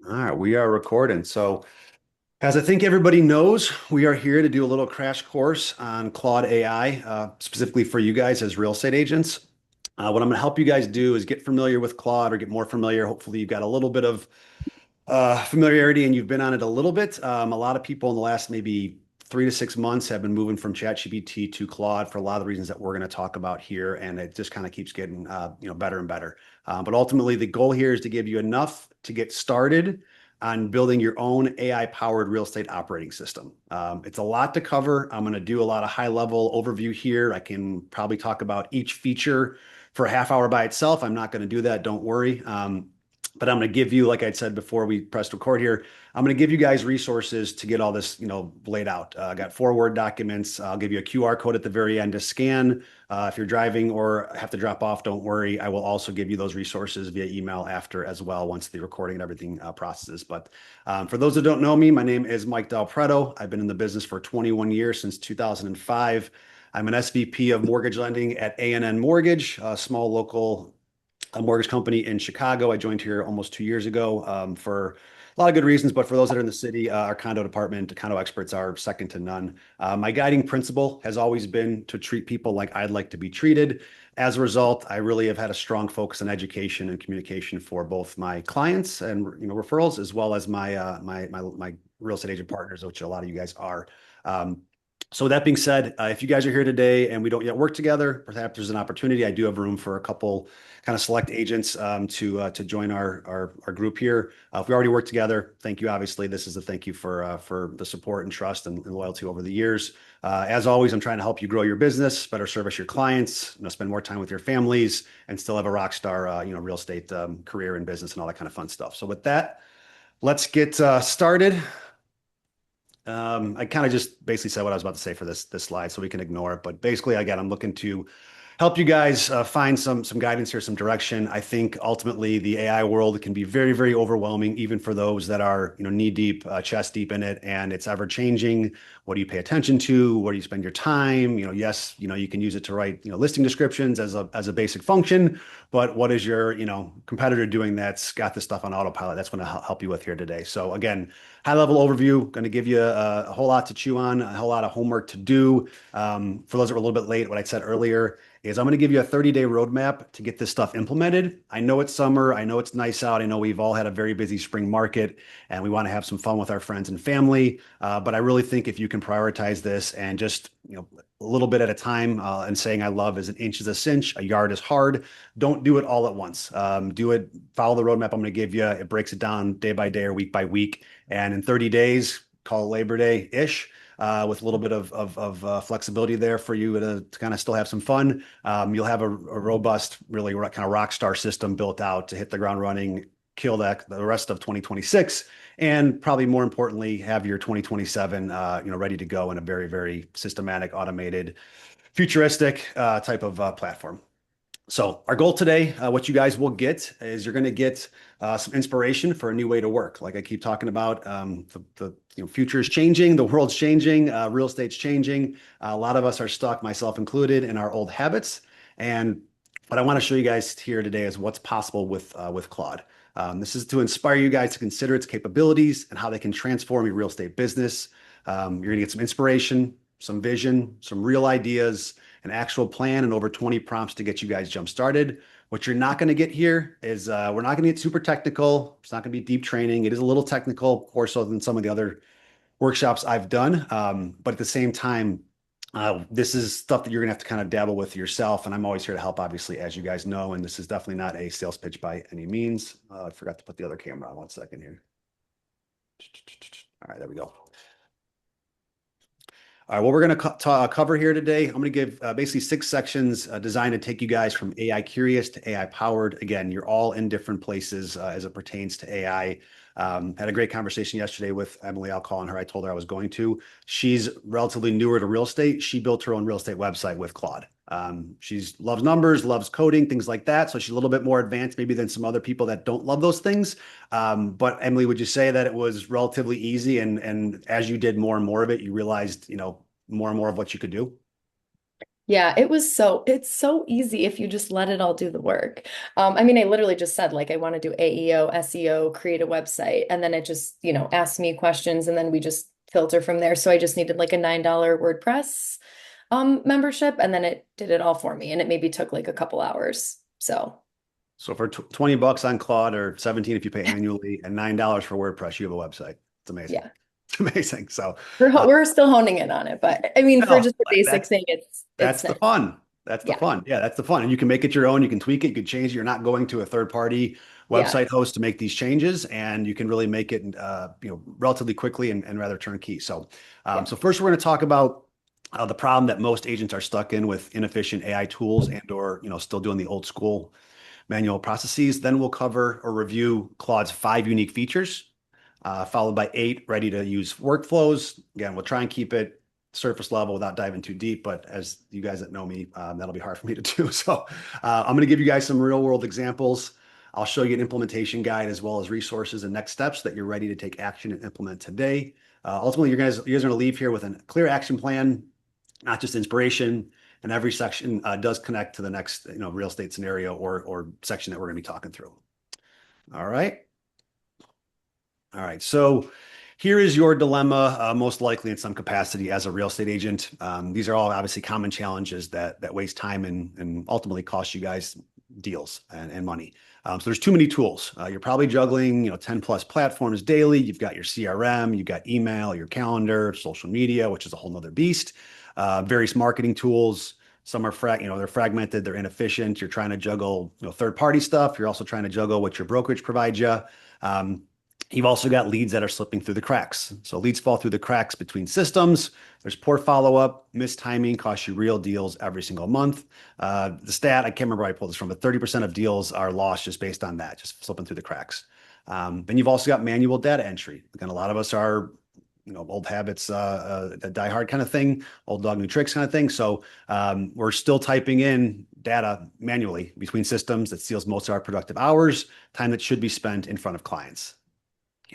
All right, we are recording. So, as I think everybody knows, we are here to do a little crash course on Claude AI, specifically for you guys as real estate agents. What I'm going to help you guys do is get familiar with Claude or get more familiar. Hopefully, you've got a little bit of familiarity and you've been on it a little bit. A lot of people in the last maybe 3 to 6 months have been moving from ChatGPT to Claude for a lot of the reasons that we're going to talk about here, and it just kind of keeps getting better and better. But ultimately, the goal here is to give you enough to get started on building your own AI-powered real estate operating system. It's a lot to cover. I'm going to do a lot of high-level overview here. I can probably talk about each feature for a half hour by itself. I'm not going to do that. Don't worry. But I'm going to give you, like I said before we pressed record here, I'm going to give you guys resources to get all this, laid out. I got 4 Word documents. I'll give you a QR code at the very end to scan. If you're driving or have to drop off, don't worry. I will also give you those resources via email after as well, once the recording and everything processes. But for those that don't know me, my name is Mike Del Preto. I've been in the business for 21 years, since 2005. I'm an SVP of mortgage lending at A&N Mortgage, a small local mortgage company in Chicago. I joined here almost 2 years ago for a lot of good reasons, but for those that are in the city, our condo department, condo experts are second to none. My guiding principle has always been to treat people like I'd like to be treated. As a result, I really have had a strong focus on education and communication for both my clients and referrals, as well as my real estate agent partners, which a lot of you guys are. So with that being said, if you guys are here today and we don't yet work together, perhaps there's an opportunity. I do have room for a couple kind of select agents to join our group here. If we already work together, thank you. Obviously, this is a thank you for the support and trust and loyalty over the years. As always, I'm trying to help you grow your business, better service your clients, spend more time with your families, and still have a rock star, real estate career and business and all that kind of fun stuff. So with that, let's get started. I kind of just basically said what I was about to say for this slide, so we can ignore it. But basically, again, I'm looking to help you guys find some guidance here, some direction. I think ultimately the AI world can be very, very overwhelming, even for those that are knee deep, chest deep in it, and it's ever changing. What do you pay attention to? Where do you spend your time? Yes, you can use it to write listing descriptions as a basic function, but what is your competitor doing that's got this stuff on autopilot? That's going to help you with here today. So again, high level overview, going to give you a whole lot to chew on, a whole lot of homework to do. For those that were a little bit late, what I said earlier is I'm going to give you a 30-day roadmap to get this stuff implemented. I know it's summer. I know it's nice out. I know we've all had a very busy spring market and we want to have some fun with our friends and family. But I really think if you can prioritize this and just, a little bit at a time, and saying I love is an inch is a cinch, a yard is hard. Don't do it all at once. Do it, follow the roadmap I'm going to give you. It breaks it down day by day or week by week. And in 30 days, call it Labor Day-ish, with a little bit of flexibility there for you to kind of still have some fun. You'll have a robust, really kind of rock star system built out to hit the ground running, kill the rest of 2026, and probably more importantly, have your 2027 ready to go in a very, very systematic, automated, futuristic type of platform. So our goal today, what you guys will get is you're going to get some inspiration for a new way to work. Like I keep talking about, the future is changing, the world's changing, real estate's changing. A lot of us are stuck, myself included, in our old habits. And what I want to show you guys here today is what's possible with Claude. This is to inspire you guys to consider its capabilities and how they can transform your real estate business. You're going to get some inspiration, some vision, some real ideas, an actual plan, and over 20 prompts to get you guys jump started. What you're not going to get here is we're not going to get super technical. It's not going to be deep training. It is a little technical, more so than some of the other workshops I've done. But at the same time, this is stuff that you're going to have to kind of dabble with yourself. And I'm always here to help, obviously, as you guys know. And this is definitely not a sales pitch by any means. I forgot to put the other camera on. 1 second here. All right, there we go. All right, what we're going to cover here today, I'm going to give basically 6 sections designed to take you guys from AI curious to AI powered. Again, you're all in different places as it pertains to AI. Had a great conversation yesterday with Emily. I'll call on her. I told her I was going to. She's relatively newer to real estate. She built her own real estate website with Claude. She loves numbers, loves coding, things like that. So she's a little bit more advanced maybe than some other people that don't love those things. But Emily, would you say that it was relatively easy? And as you did more and more of it, you realized, more and more of what you could do? Yeah, it's so easy if you just let it all do the work. I mean, I literally just said like I want to do AEO, SEO, create a website, and then it just, asked me questions and then we just filter from there. So I just needed like a $9 WordPress membership and then it did it all for me and it maybe took like a couple hours. So, So for 20 bucks on Claude or 17 if you pay annually and $9 for WordPress, you have a website. It's amazing. yeah. It's amazing. So, We're uh, we're still honing in on it, but I mean for no, just the basic that's thing it's That's the nice. fun. That's the Yeah. fun. Yeah, that's the fun. And you can make it your own. You can tweak it. You can change it. You're not going to a third party Yeah. website host to make these changes, and you can really make it, relatively quickly and rather turnkey. So, Yeah. so first we're going to talk about the problem that most agents are stuck in with inefficient AI tools and or still doing the old school manual processes. Then we'll cover or review Claude's 5 unique features, followed by 8 ready to use workflows. Again, we'll try and keep it surface level without diving too deep, but as you guys that know me, that'll be hard for me to do. So I'm going to give you guys some real world examples. I'll show you an implementation guide as well as resources and next steps that you're ready to take action and implement today. Ultimately, you guys are going to leave here with a clear action plan, not just inspiration. And every section does connect to the next, real estate scenario or section that we're going to be talking through. All right. All right. So here is your dilemma, most likely in some capacity as a real estate agent. These are all obviously common challenges that waste time and ultimately cost you guys deals and money. So there's too many tools. You're probably juggling, 10 plus platforms daily. You've got your CRM, you've got email, your calendar, social media, which is a whole nother beast. Various marketing tools. Some are they're fragmented, they're inefficient. You're trying to juggle, third party stuff. You're also trying to juggle what your brokerage provides you. Um, You've also got leads that are slipping through the cracks. So leads fall through the cracks between systems. There's poor follow-up, missed timing costs you real deals every single month. The stat, I can't remember where I pulled this from, but 30% of deals are lost just based on that, just slipping through the cracks. Then you've also got manual data entry. Again, a lot of us are, old habits, a die hard kind of thing, old dog, new tricks kind of thing. So we're still typing in data manually between systems that steals most of our productive hours, time that should be spent in front of clients,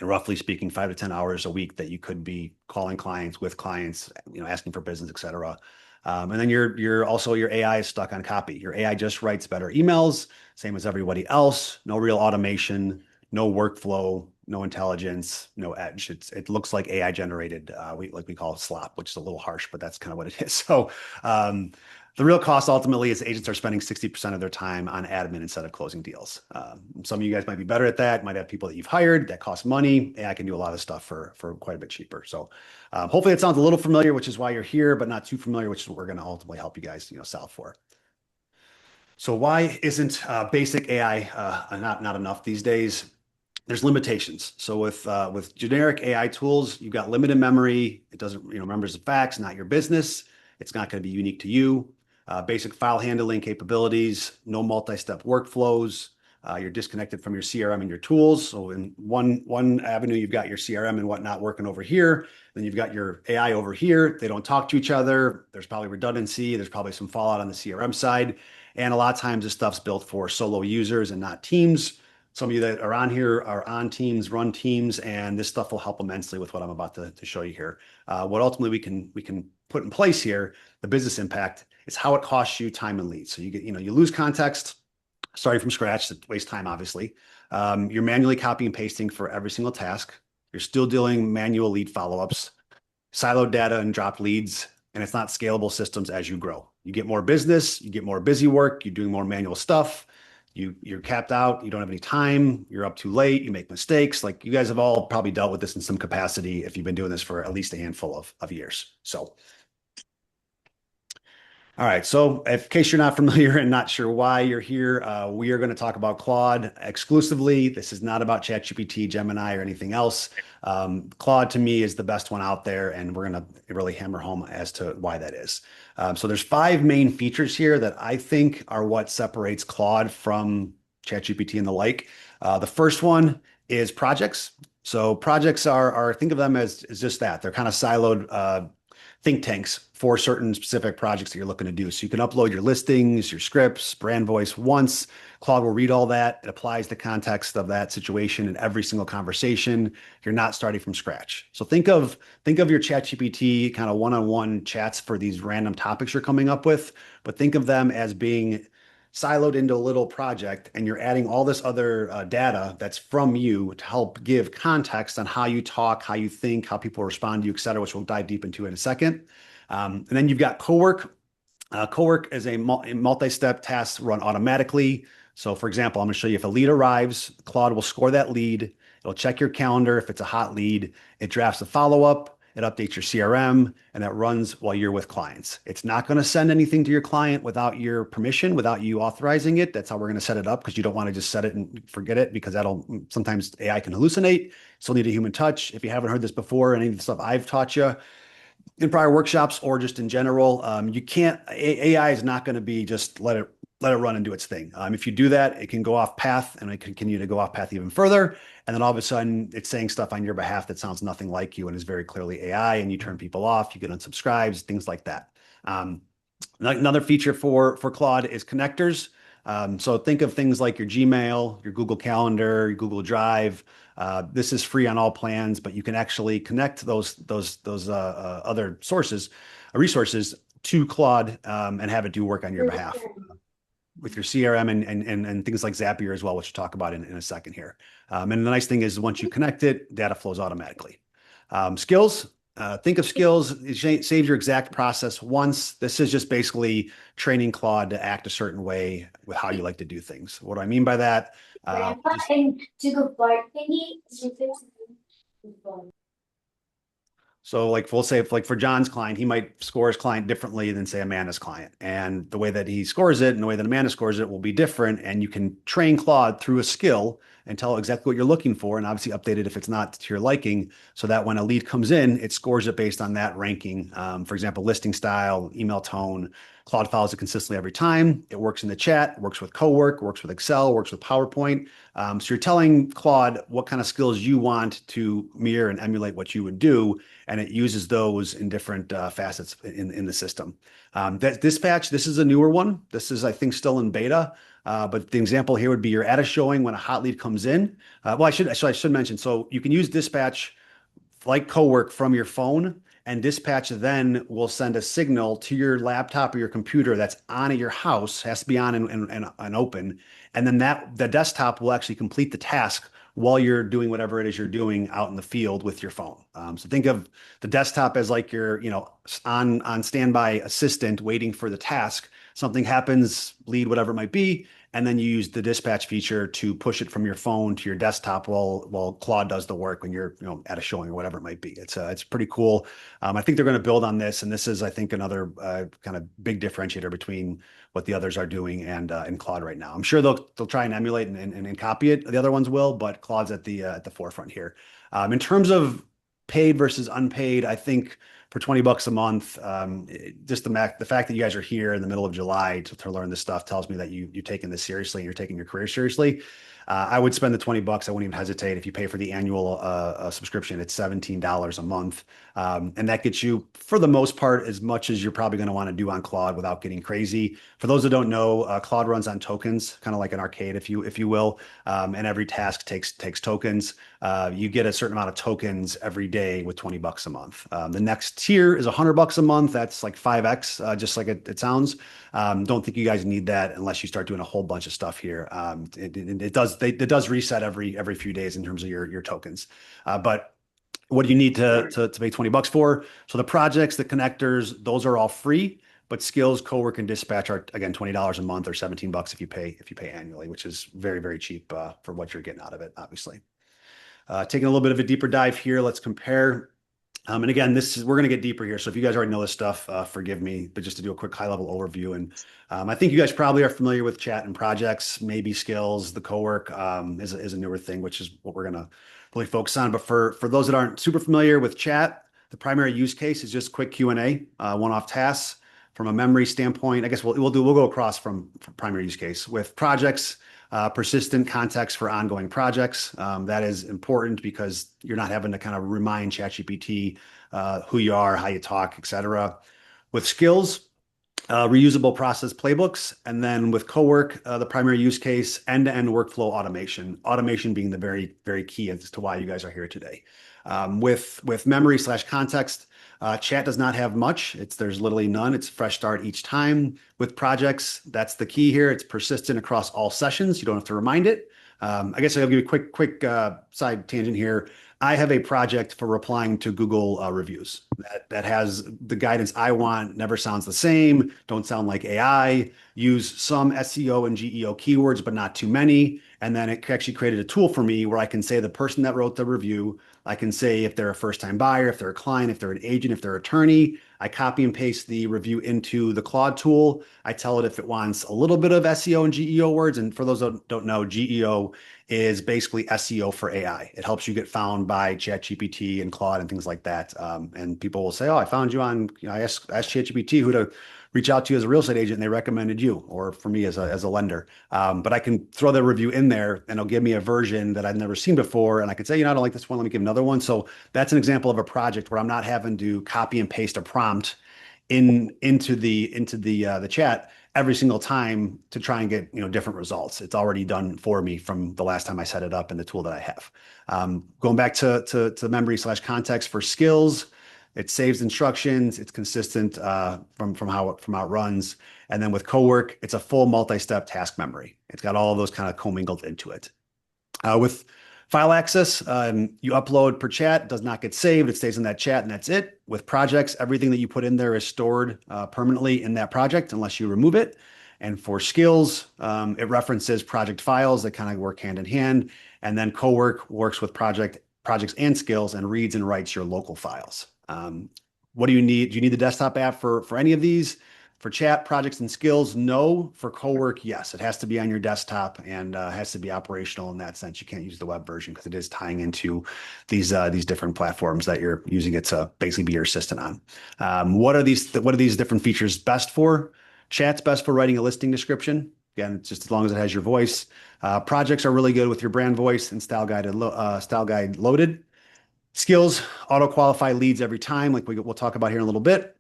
roughly speaking, 5 to 10 hours a week that you could be calling clients with clients, asking for business, et cetera. And then you're also your AI is stuck on copy. Your AI just writes better emails, same as everybody else. No real automation, no workflow, no intelligence, no edge. It looks like AI generated. We call it slop, which is a little harsh, but that's kind of what it is. So um, the real cost ultimately is agents are spending 60% of their time on admin instead of closing deals. Some of you guys might be better at that, might have people that you've hired that cost money. AI can do a lot of stuff for quite a bit cheaper. So hopefully it sounds a little familiar, which is why you're here, but not too familiar, which is what we're going to ultimately help you guys, solve for. So why isn't basic AI not enough these days? There's limitations. So with generic AI tools, you've got limited memory. It doesn't, remembers the facts, not your business. It's not going to be unique to you. Basic file handling capabilities, no multi-step workflows. You're disconnected from your CRM and your tools. So in one avenue, you've got your CRM and whatnot working over here. Then you've got your AI over here. They don't talk to each other. There's probably redundancy. There's probably some fallout on the CRM side. And a lot of times this stuff's built for solo users and not teams. Some of you that are on here are on teams, run teams, and this stuff will help immensely with what I'm about to show you here. What ultimately we can put in place here, the business impact, is how it costs you time and leads. So you lose context, starting from scratch, that wastes time, obviously. You're manually copying and pasting for every single task. You're still doing manual lead follow-ups, siloed data and dropped leads, and it's not scalable systems as you grow. You get more business, you get more busy work, you're doing more manual stuff. You're capped out, you don't have any time, you're up too late, you make mistakes. Like you guys have all probably dealt with this in some capacity if you've been doing this for at least a handful of years. So all right. So, in case you're not familiar and not sure why you're here, we are going to talk about Claude exclusively. This is not about ChatGPT, Gemini, or anything else. Claude to me is the best one out there, and we're going to really hammer home as to why that is. So, there's 5 main features here that I think are what separates Claude from ChatGPT and the like. The first one is projects. So, projects are think of them as just that. They're kind of siloed. think tanks for certain specific projects that you're looking to do. So you can upload your listings, your scripts, brand voice once. Claude will read all that. It applies the context of that situation in every single conversation. You're not starting from scratch. So think of your ChatGPT kind of one-on-one chats for these random topics you're coming up with, but think of them as being siloed into a little project, and you're adding all this other data that's from you to help give context on how you talk, how you think, how people respond to you, et cetera, which we'll dive deep into in a second. And then you've got Cowork. Cowork is a multi-step task run automatically. So for example, I'm going to show you if a lead arrives, Claude will score that lead. It'll check your calendar. If it's a hot lead, it drafts a follow-up. It updates your CRM, and that runs while you're with clients. It's not going to send anything to your client without your permission, without you authorizing it. That's how we're going to set it up, because you don't want to just set it and forget it, because that'll sometimes AI can hallucinate. Still need a human touch. If you haven't heard this before, any of the stuff I've taught you in prior workshops or just in general, you can't. AI is not going to be just let it run and do its thing. If you do that, it can go off path, and it can continue to go off path even further. And then all of a sudden, it's saying stuff on your behalf that sounds nothing like you and is very clearly AI, and you turn people off, you get unsubscribes, things like that. Another feature for Claude is connectors. So think of things like your Gmail, your Google Calendar, your Google Drive. This is free on all plans, but you can actually connect those other resources to Claude, and have it do work on your behalf with your CRM and things like Zapier as well, which we'll talk about in a second here. And the nice thing is once you connect it, data flows automatically. Skills, think of skills, it saves your exact process once. This is just basically training Claude to act a certain way with how you like to do things. What do I mean by that? Grandpa and to go bark thingy. So like we'll say, if like for John's client, he might score his client differently than say Amanda's client. And the way that he scores it and the way that Amanda scores it will be different. And you can train Claude through a skill and tell exactly what you're looking for, and obviously update it if it's not to your liking, so that when a lead comes in, it scores it based on that ranking. For example, listing style, email tone. Claude follows it consistently every time. It works in the chat, works with Cowork, works with Excel, works with PowerPoint. So you're telling Claude what kind of skills you want to mirror and emulate what you would do, and it uses those in different facets in the system. That Dispatch, this is a newer one. This is, I think, still in beta. But the example here would be you're at a showing when a hot lead comes in. Well, I should mention, so you can use Dispatch like Cowork from your phone, and Dispatch then will send a signal to your laptop or your computer that's on at your house, has to be on and open. And then the desktop will actually complete the task while you're doing whatever it is you're doing out in the field with your phone. So think of the desktop as like your, on standby assistant waiting for the task. Something happens, lead, whatever it might be, and then you use the dispatch feature to push it from your phone to your desktop while Claude does the work when you're at a showing or whatever it might be. It's pretty cool. I think they're going to build on this, and this is, I think, another kind of big differentiator between what the others are doing and Claude right now. I'm sure they'll try and emulate and copy it. The other ones will, but Claude's at the forefront here. In terms of paid versus unpaid, I think for 20 bucks a month, just the fact that you guys are here in the middle of July to learn this stuff tells me that you're taking this seriously and you're taking your career seriously. I would spend the 20 bucks. I wouldn't even hesitate. If you pay for the annual subscription, it's $17 a month. And that gets you, for the most part, as much as you're probably going to want to do on Claude without getting crazy. For those that don't know, Claude runs on tokens, kind of like an arcade, if you will. And every task takes tokens. You get a certain amount of tokens every day with 20 bucks a month. The next tier is 100 bucks a month. That's like 5x, just like it sounds. Don't think you guys need that unless you start doing a whole bunch of stuff here. It does reset every few days in terms of your tokens. But what do you need to pay 20 bucks for? So the projects, the connectors, those are all free, but skills, Cowork, and Dispatch are, again, $20 a month or 17 bucks if you pay annually, which is very, very cheap for what you're getting out of it, obviously. Taking a little bit of a deeper dive here, let's compare. And again, we're going to get deeper here. So if you guys already know this stuff, forgive me, but just to do a quick high-level overview. And I think you guys probably are familiar with chat and projects, maybe skills. The Cowork is a newer thing, which is what we're going to really focus on. But for those that aren't super familiar with chat, the primary use case is just quick Q&A, one-off tasks. from a memory standpoint, I guess we'll go across from primary use case with projects, persistent context for ongoing projects. That is important because you're not having to kind of remind ChatGPT who you are, how you talk, et cetera. With skills, reusable process playbooks, and then with co-work, the primary use case, end-to-end workflow automation. Automation being the very, very key as to why you guys are here today. With memory/context, chat does not have much. There's literally none. It's a fresh start each time. With projects, that's the key here. It's persistent across all sessions. You don't have to remind it. I guess I'll give you a quick side tangent here. I have a project for replying to Google reviews that has the guidance I want, never sounds the same, don't sound like AI, use some SEO and GEO keywords, but not too many. And then it actually created a tool for me where I can say the person that wrote the review, I can say if they're a first-time buyer, if they're a client, if they're an agent, if they're an attorney. I copy and paste the review into the Claude tool. I tell it if it wants a little bit of SEO and GEO words. And for those that don't know, GEO is basically SEO for AI. It helps you get found by ChatGPT and Claude and things like that. And people will say, "Oh, I found you on." I asked ChatGPT who to reach out to you as a real estate agent, and they recommended you, or for me as a lender. But I can throw the review in there, and it'll give me a version that I've never seen before, and I can say, I don't like this one. Let me give another one. So that's an example of a project where I'm not having to copy and paste a prompt into the chat every single time to try and get different results. It's already done for me from the last time I set it up in the tool that I have. Going back to memory/context for skills, it saves instructions. It's consistent from how it runs. And then with co-work, it's a full multi-step task memory. It's got all of those kind of commingled into it. With file access, you upload per chat, does not get saved. It stays in that chat and that's it. With projects, everything that you put in there is stored permanently in that project unless you remove it. And for skills, it references project files that kind of work hand in hand. And then co-work works with projects and skills and reads and writes your local files. What do you need? Do you need the desktop app for any of these? For chat, projects, and skills, no. For co-work, yes. It has to be on your desktop and has to be operational in that sense. You can't use the web version because it is tying into these different platforms that you're using it to basically be your assistant on. What are these different features best for? Chat's best for writing a listing description. Again, just as long as it has your voice. Projects are really good with your brand voice and style guide loaded. Skills, auto-qualify leads every time, like we'll talk about here in a little bit.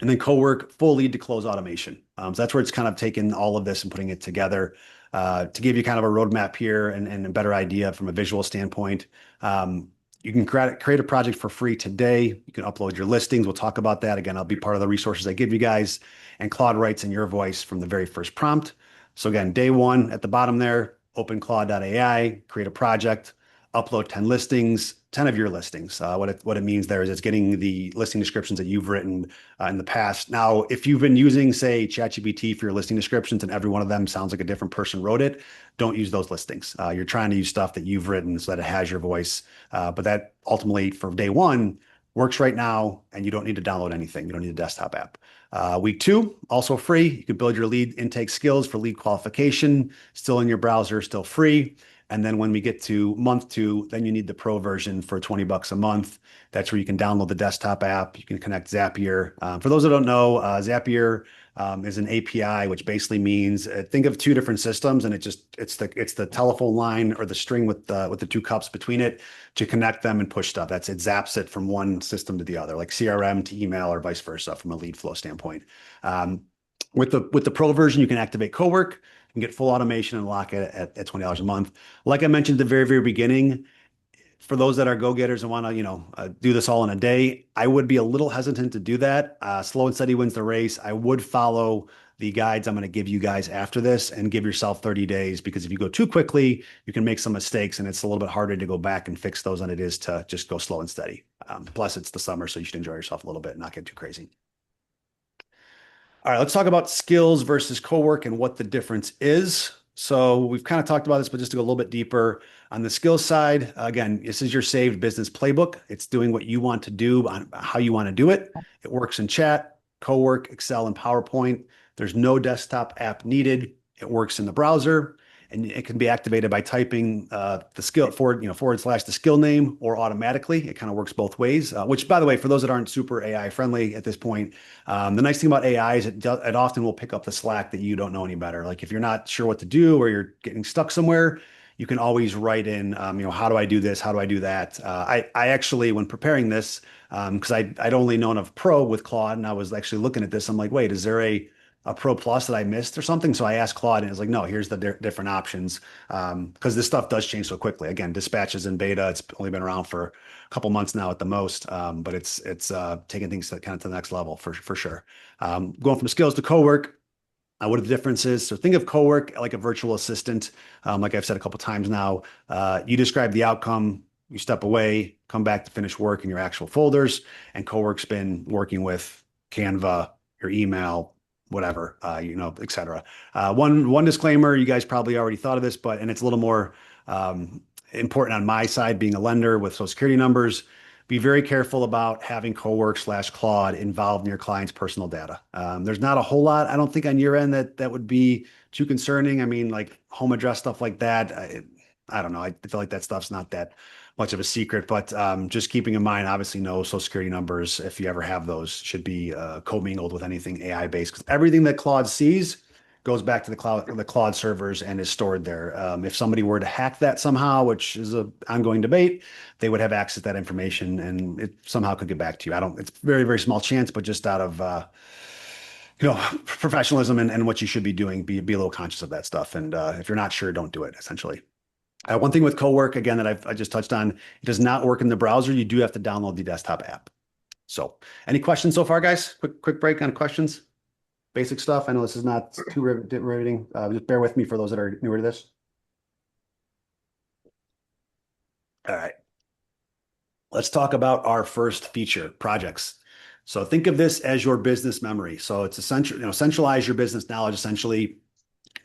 And then co-work, full lead to close automation. So that's where it's kind of taken all of this and putting it together to give you kind of a roadmap here and a better idea from a visual standpoint. You can create a project for free today. You can upload your listings. We'll talk about that. Again, I'll be part of the resources I give you guys. And Claude writes in your voice from the very first prompt. So again, day one at the bottom there, open Claude AI, create a project, upload 10 listings, 10 of your listings. What it means there is it's getting the listing descriptions that you've written in the past. Now, if you've been using, say, ChatGPT for your listing descriptions and every one of them sounds like a different person wrote it, don't use those listings. You're trying to use stuff that you've written so that it has your voice. But that ultimately, for day one, works right now, and you don't need to download anything. You don't need a desktop app. Week two, also free. You can build your lead intake skills for lead qualification, still in your browser, still free. And then when we get to month two, then you need the pro version for $20 a month. That's where you can download the desktop app. You can connect Zapier. For those that don't know, Zapier is an API, which basically means think of two different systems, and it's the telephone line or the string with the two cups between it to connect them and push stuff. It zaps it from one system to the other, like CRM to email or vice versa from a lead flow standpoint. With the pro version, you can activate co-work. You can get full automation and lock it at $20 a month. Like I mentioned at the very, very beginning, for those that are go-getters and want to, do this all in a day, I would be a little hesitant to do that. Slow and steady wins the race. I would follow the guides I'm going to give you guys after this and give yourself 30 days, because if you go too quickly, you can make some mistakes and it's a little bit harder to go back and fix those than it is to just go slow and steady. Plus, it's the summer, so you should enjoy yourself a little bit and not get too crazy. All right, let's talk about skills versus co-work and what the difference is. So we've kind of talked about this, but just to go a little bit deeper on the skills side, again, this is your saved business playbook. It's doing what you want to do on how you want to do it. It works in chat, co-work, Excel, and PowerPoint. There's no desktop app needed. It works in the browser. and it can be activated by typing the skill forward slash the skill name or automatically. It kind of works both ways, which, by the way, for those that aren't super AI friendly at this point, the nice thing about AI is it often will pick up the slack that you don't know any better. Like if you're not sure what to do or you're getting stuck somewhere, you can always write in, how do I do this? How do I do that? I actually, when preparing this, because I'd only known of Pro with Claude, and I was actually looking at this, I'm like, wait, is there a Pro Plus that I missed or something? So I asked Claude, and it's like, no, here's the different options, because this stuff does change so quickly. Again, Dispatch is in beta; it's only been around for a couple months now at the most, but it's taking things to kind of to the next level for sure. Going from skills to co-work. What are the differences? So think of co-work like a virtual assistant. Like I've said a couple times now, you describe the outcome, you step away, come back to finish work in your actual folders, and co-work's been working with Canva, your email, whatever, et cetera. One disclaimer, you guys probably already thought of this, and it's a little more important on my side, being a lender with Social Security numbers. Be very careful about having Cowork/Claude involved in your client's personal data. There's not a whole lot, I don't think, on your end that would be too concerning. I mean, like home address stuff like that. I don't know. I feel like that stuff's not that much of a secret, but just keeping in mind, obviously, no Social Security numbers, if you ever have those, should be commingled with anything AI based, because everything that Claude sees goes back to the Claude servers and is stored there. If somebody were to hack that somehow, which is an ongoing debate, they would have access to that information and it somehow could get back to you. It's very, very small chance, but just out of professionalism and what you should be doing, be a little conscious of that stuff. And if you're not sure, don't do it, essentially. One thing with Cowork, again, that I just touched on, it does not work in the browser. You do have to download the desktop app. So any questions so far, guys? Quick break on questions. Basic stuff. I know this is not too riveting. Just bear with me for those that are newer to this. All right. Let's talk about our first feature, projects. So think of this as your business memory. So it's essential, centralize your business knowledge. Essentially,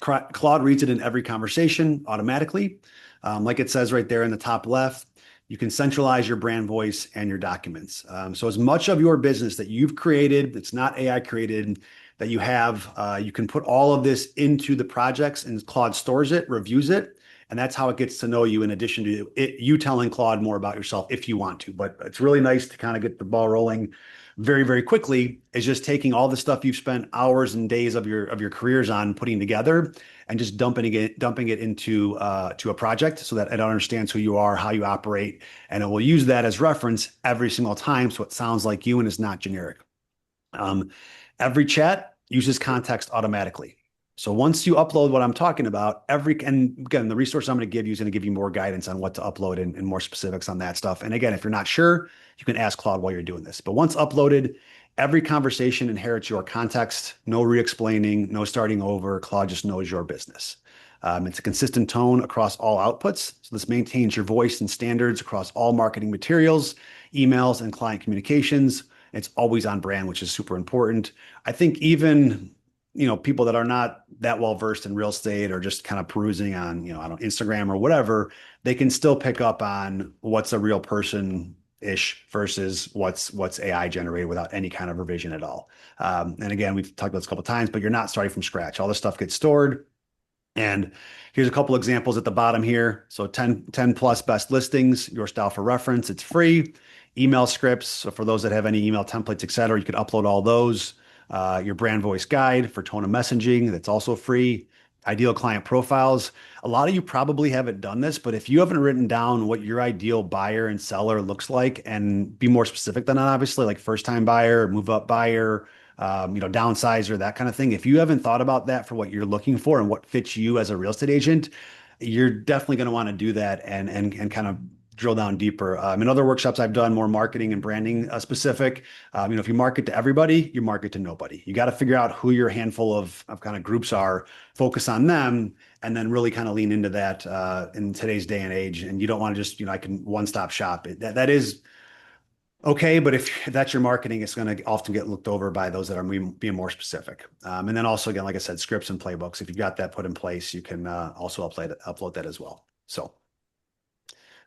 Claude reads it in every conversation automatically. Like it says right there in the top left, you can centralize your brand voice and your documents. So as much of your business that you've created, that's not AI created, that you have, you can put all of this into the projects and Claude stores it, reviews it, and that's how it gets to know you in addition to you telling Claude more about yourself if you want to. But it's really nice to kind of get the ball rolling very, very quickly, is just taking all the stuff you've spent hours and days of your careers on putting together and just dumping it into to a project so that it understands who you are, how you operate, and it will use that as reference every single time so it sounds like you and is not generic. Every chat uses context automatically. So once you upload what I'm talking about, and again, the resource I'm going to give you is going to give you more guidance on what to upload and more specifics on that stuff. And again, if you're not sure, you can ask Claude while you're doing this. But once uploaded, every conversation inherits your context, no re-explaining, no starting over. Claude just knows your business. It's a consistent tone across all outputs. So this maintains your voice and standards across all marketing materials, emails, and client communications. It's always on brand, which is super important. I think even people that are not that well versed in real estate or just kind of perusing on I don't Instagram or whatever, they can still pick up on what's a real person-ish versus what's AI generated without any kind of revision at all. And again, we've talked about this a couple of times, but you're not starting from scratch. All this stuff gets stored. And here's a couple examples at the bottom here. So 10 plus best listings, your style for reference. It's free. Email scripts. So for those that have any email templates, et cetera, you could upload all those. Your brand voice guide for tone of messaging. That's also free. Ideal client profiles. A lot of you probably haven't done this, but if you haven't written down what your ideal buyer and seller looks like and be more specific than that, obviously, like first time buyer, move up buyer, downsizer, that kind of thing. If you haven't thought about that for what you're looking for and what fits you as a real estate agent, you're definitely going to want to do that and kind of drill down deeper. In other workshops I've done, more marketing and branding specific. If you market to everybody, you market to nobody. You got to figure out who your handful of kind of groups are, focus on them, and then really kind of lean into that in today's day and age. And you don't want to just, I can one-stop shop. That is okay, but if that's your marketing, it's going to often get looked over by those that are being more specific. And then also, again, like I said, scripts and playbooks. If you've got that put in place, you can also upload that as well. So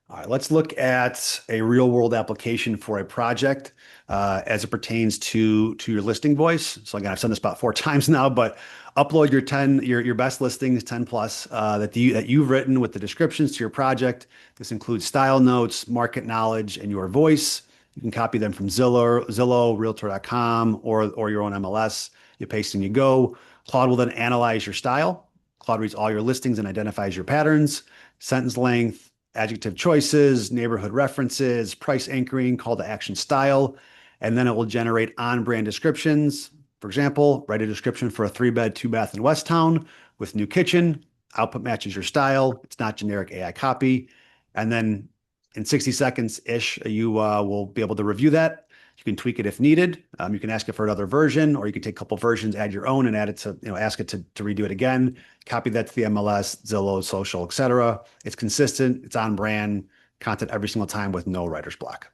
All right, let's look at a real world application for a project as it pertains to your listing voice. So again, I've said this about 4 times now, but upload your best listings, 10 plus that you've written with the descriptions to your project. This includes style notes, market knowledge, and your voice. You can copy them from Zillow, Realtor.com, or your own MLS. You paste and you go. Claude will then analyze your style. Claude reads all your listings and identifies your patterns, sentence length, adjective choices, neighborhood references, price anchoring, call to action style, and then it will generate on-brand descriptions. For example, write a description for a 3-bed, 2-bath in Westtown with new kitchen. Output matches your style. It's not generic AI copy. And then in 60 seconds-ish, you will be able to review that. You can tweak it if needed. You can ask it for another version, or you can take a couple versions, add your own, and add it to, ask it to redo it again. Copy that to the MLS, Zillow, social, etc. It's consistent. It's on brand content every single time with no writer's block.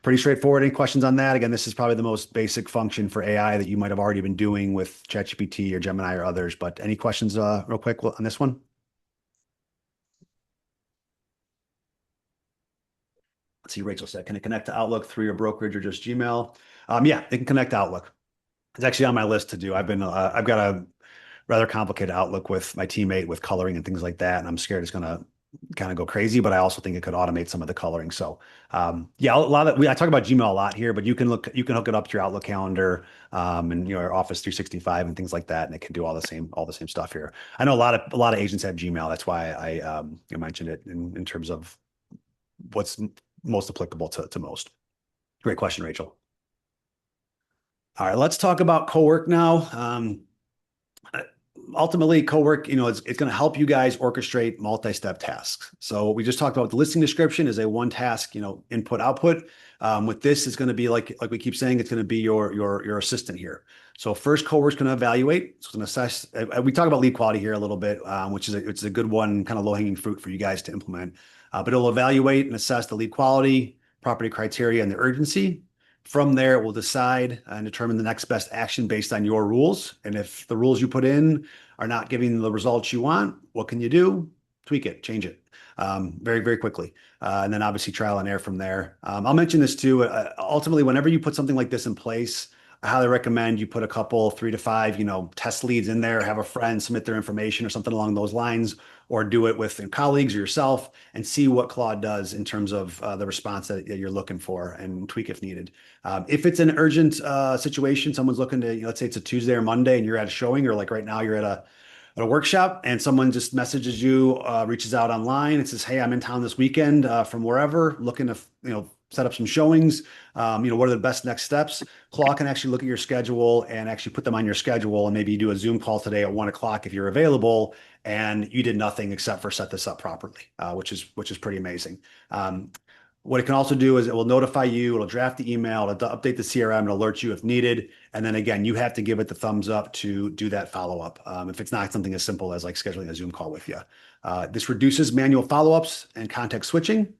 Pretty straightforward. Any questions on that? Again, this is probably the most basic function for AI that you might have already been doing with ChatGPT or Gemini or others. But any questions real quick on this one? Let's see, Rachel said, can it connect to Outlook through your brokerage or just Gmail? Yeah, it can connect to Outlook. It's actually on my list to do. I've got a rather complicated Outlook with my teammate with coloring and things like that, and I'm scared it's going to kind of go crazy, but I also think it could automate some of the coloring. So, yeah, a lot of I talk about Gmail a lot here, but you can hook it up to your Outlook calendar, and your Office 365 and things like that, and it can do all the same stuff here. I know a lot of agents have Gmail. That's why I mentioned it in terms of what's most applicable to most. Great question, Rachel. All right, let's talk about co-work now. Ultimately, co-work, it's going to help you guys orchestrate multi-step tasks. So what we just talked about, the listing description is a one task, input output. With this, it's going to be like we keep saying, it's going to be your assistant here. So first, co-work's going to evaluate. It's going to assess. We talk about lead quality here a little bit, which is a good one, kind of low-hanging fruit for you guys to implement. But it'll evaluate and assess the lead quality, property criteria, and the urgency. From there, we'll decide and determine the next best action based on your rules. And if the rules you put in are not giving the results you want, what can you do? Tweak it, change it very, very quickly. And then obviously trial and error from there. I'll mention this too. Ultimately, whenever you put something like this in place, I highly recommend you put a couple, 3 to 5, test leads in there, have a friend submit their information or something along those lines, or do it with colleagues or yourself and see what Claude does in terms of the response that you're looking for and tweak if needed. If it's an urgent situation, someone's looking to, let's say it's a Tuesday or Monday and you're at a showing, or like right now you're at a workshop and someone just messages you, reaches out online and says, hey, I'm in town this weekend from wherever, looking to, set up some showings. What are the best next steps? Claude can actually look at your schedule and actually put them on your schedule. And maybe you do a Zoom call today at 1 o'clock if you're available, and you did nothing except for set this up properly, which is pretty amazing. What it can also do is it will notify you, it'll draft the email, it'll update the CRM, and alert you if needed. And then again, you have to give it the thumbs up to do that follow-up. If it's not something as simple as like scheduling a Zoom call with you. This reduces manual follow-ups and context switching.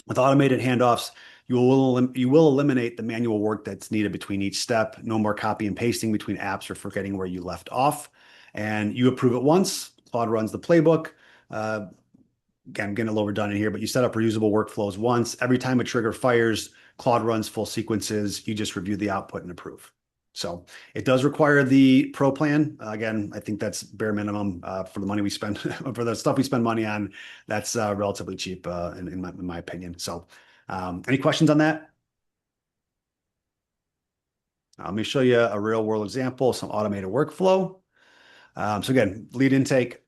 With automated handoffs, you will eliminate the manual work that's needed between each step. No more copy and pasting between apps or forgetting where you left off. And you approve it once. Claude runs the playbook. Again, I'm getting a little redundant here, but you set up reusable workflows once. Every time a trigger fires, Claude runs full sequences. You just review the output and approve. So it does require the pro plan. Again, I think that's bare minimum for the money we spend, for the stuff we spend money on. That's relatively cheap in my opinion. So any questions on that? Let me show you a real world example, some automated workflow. So again, lead intake.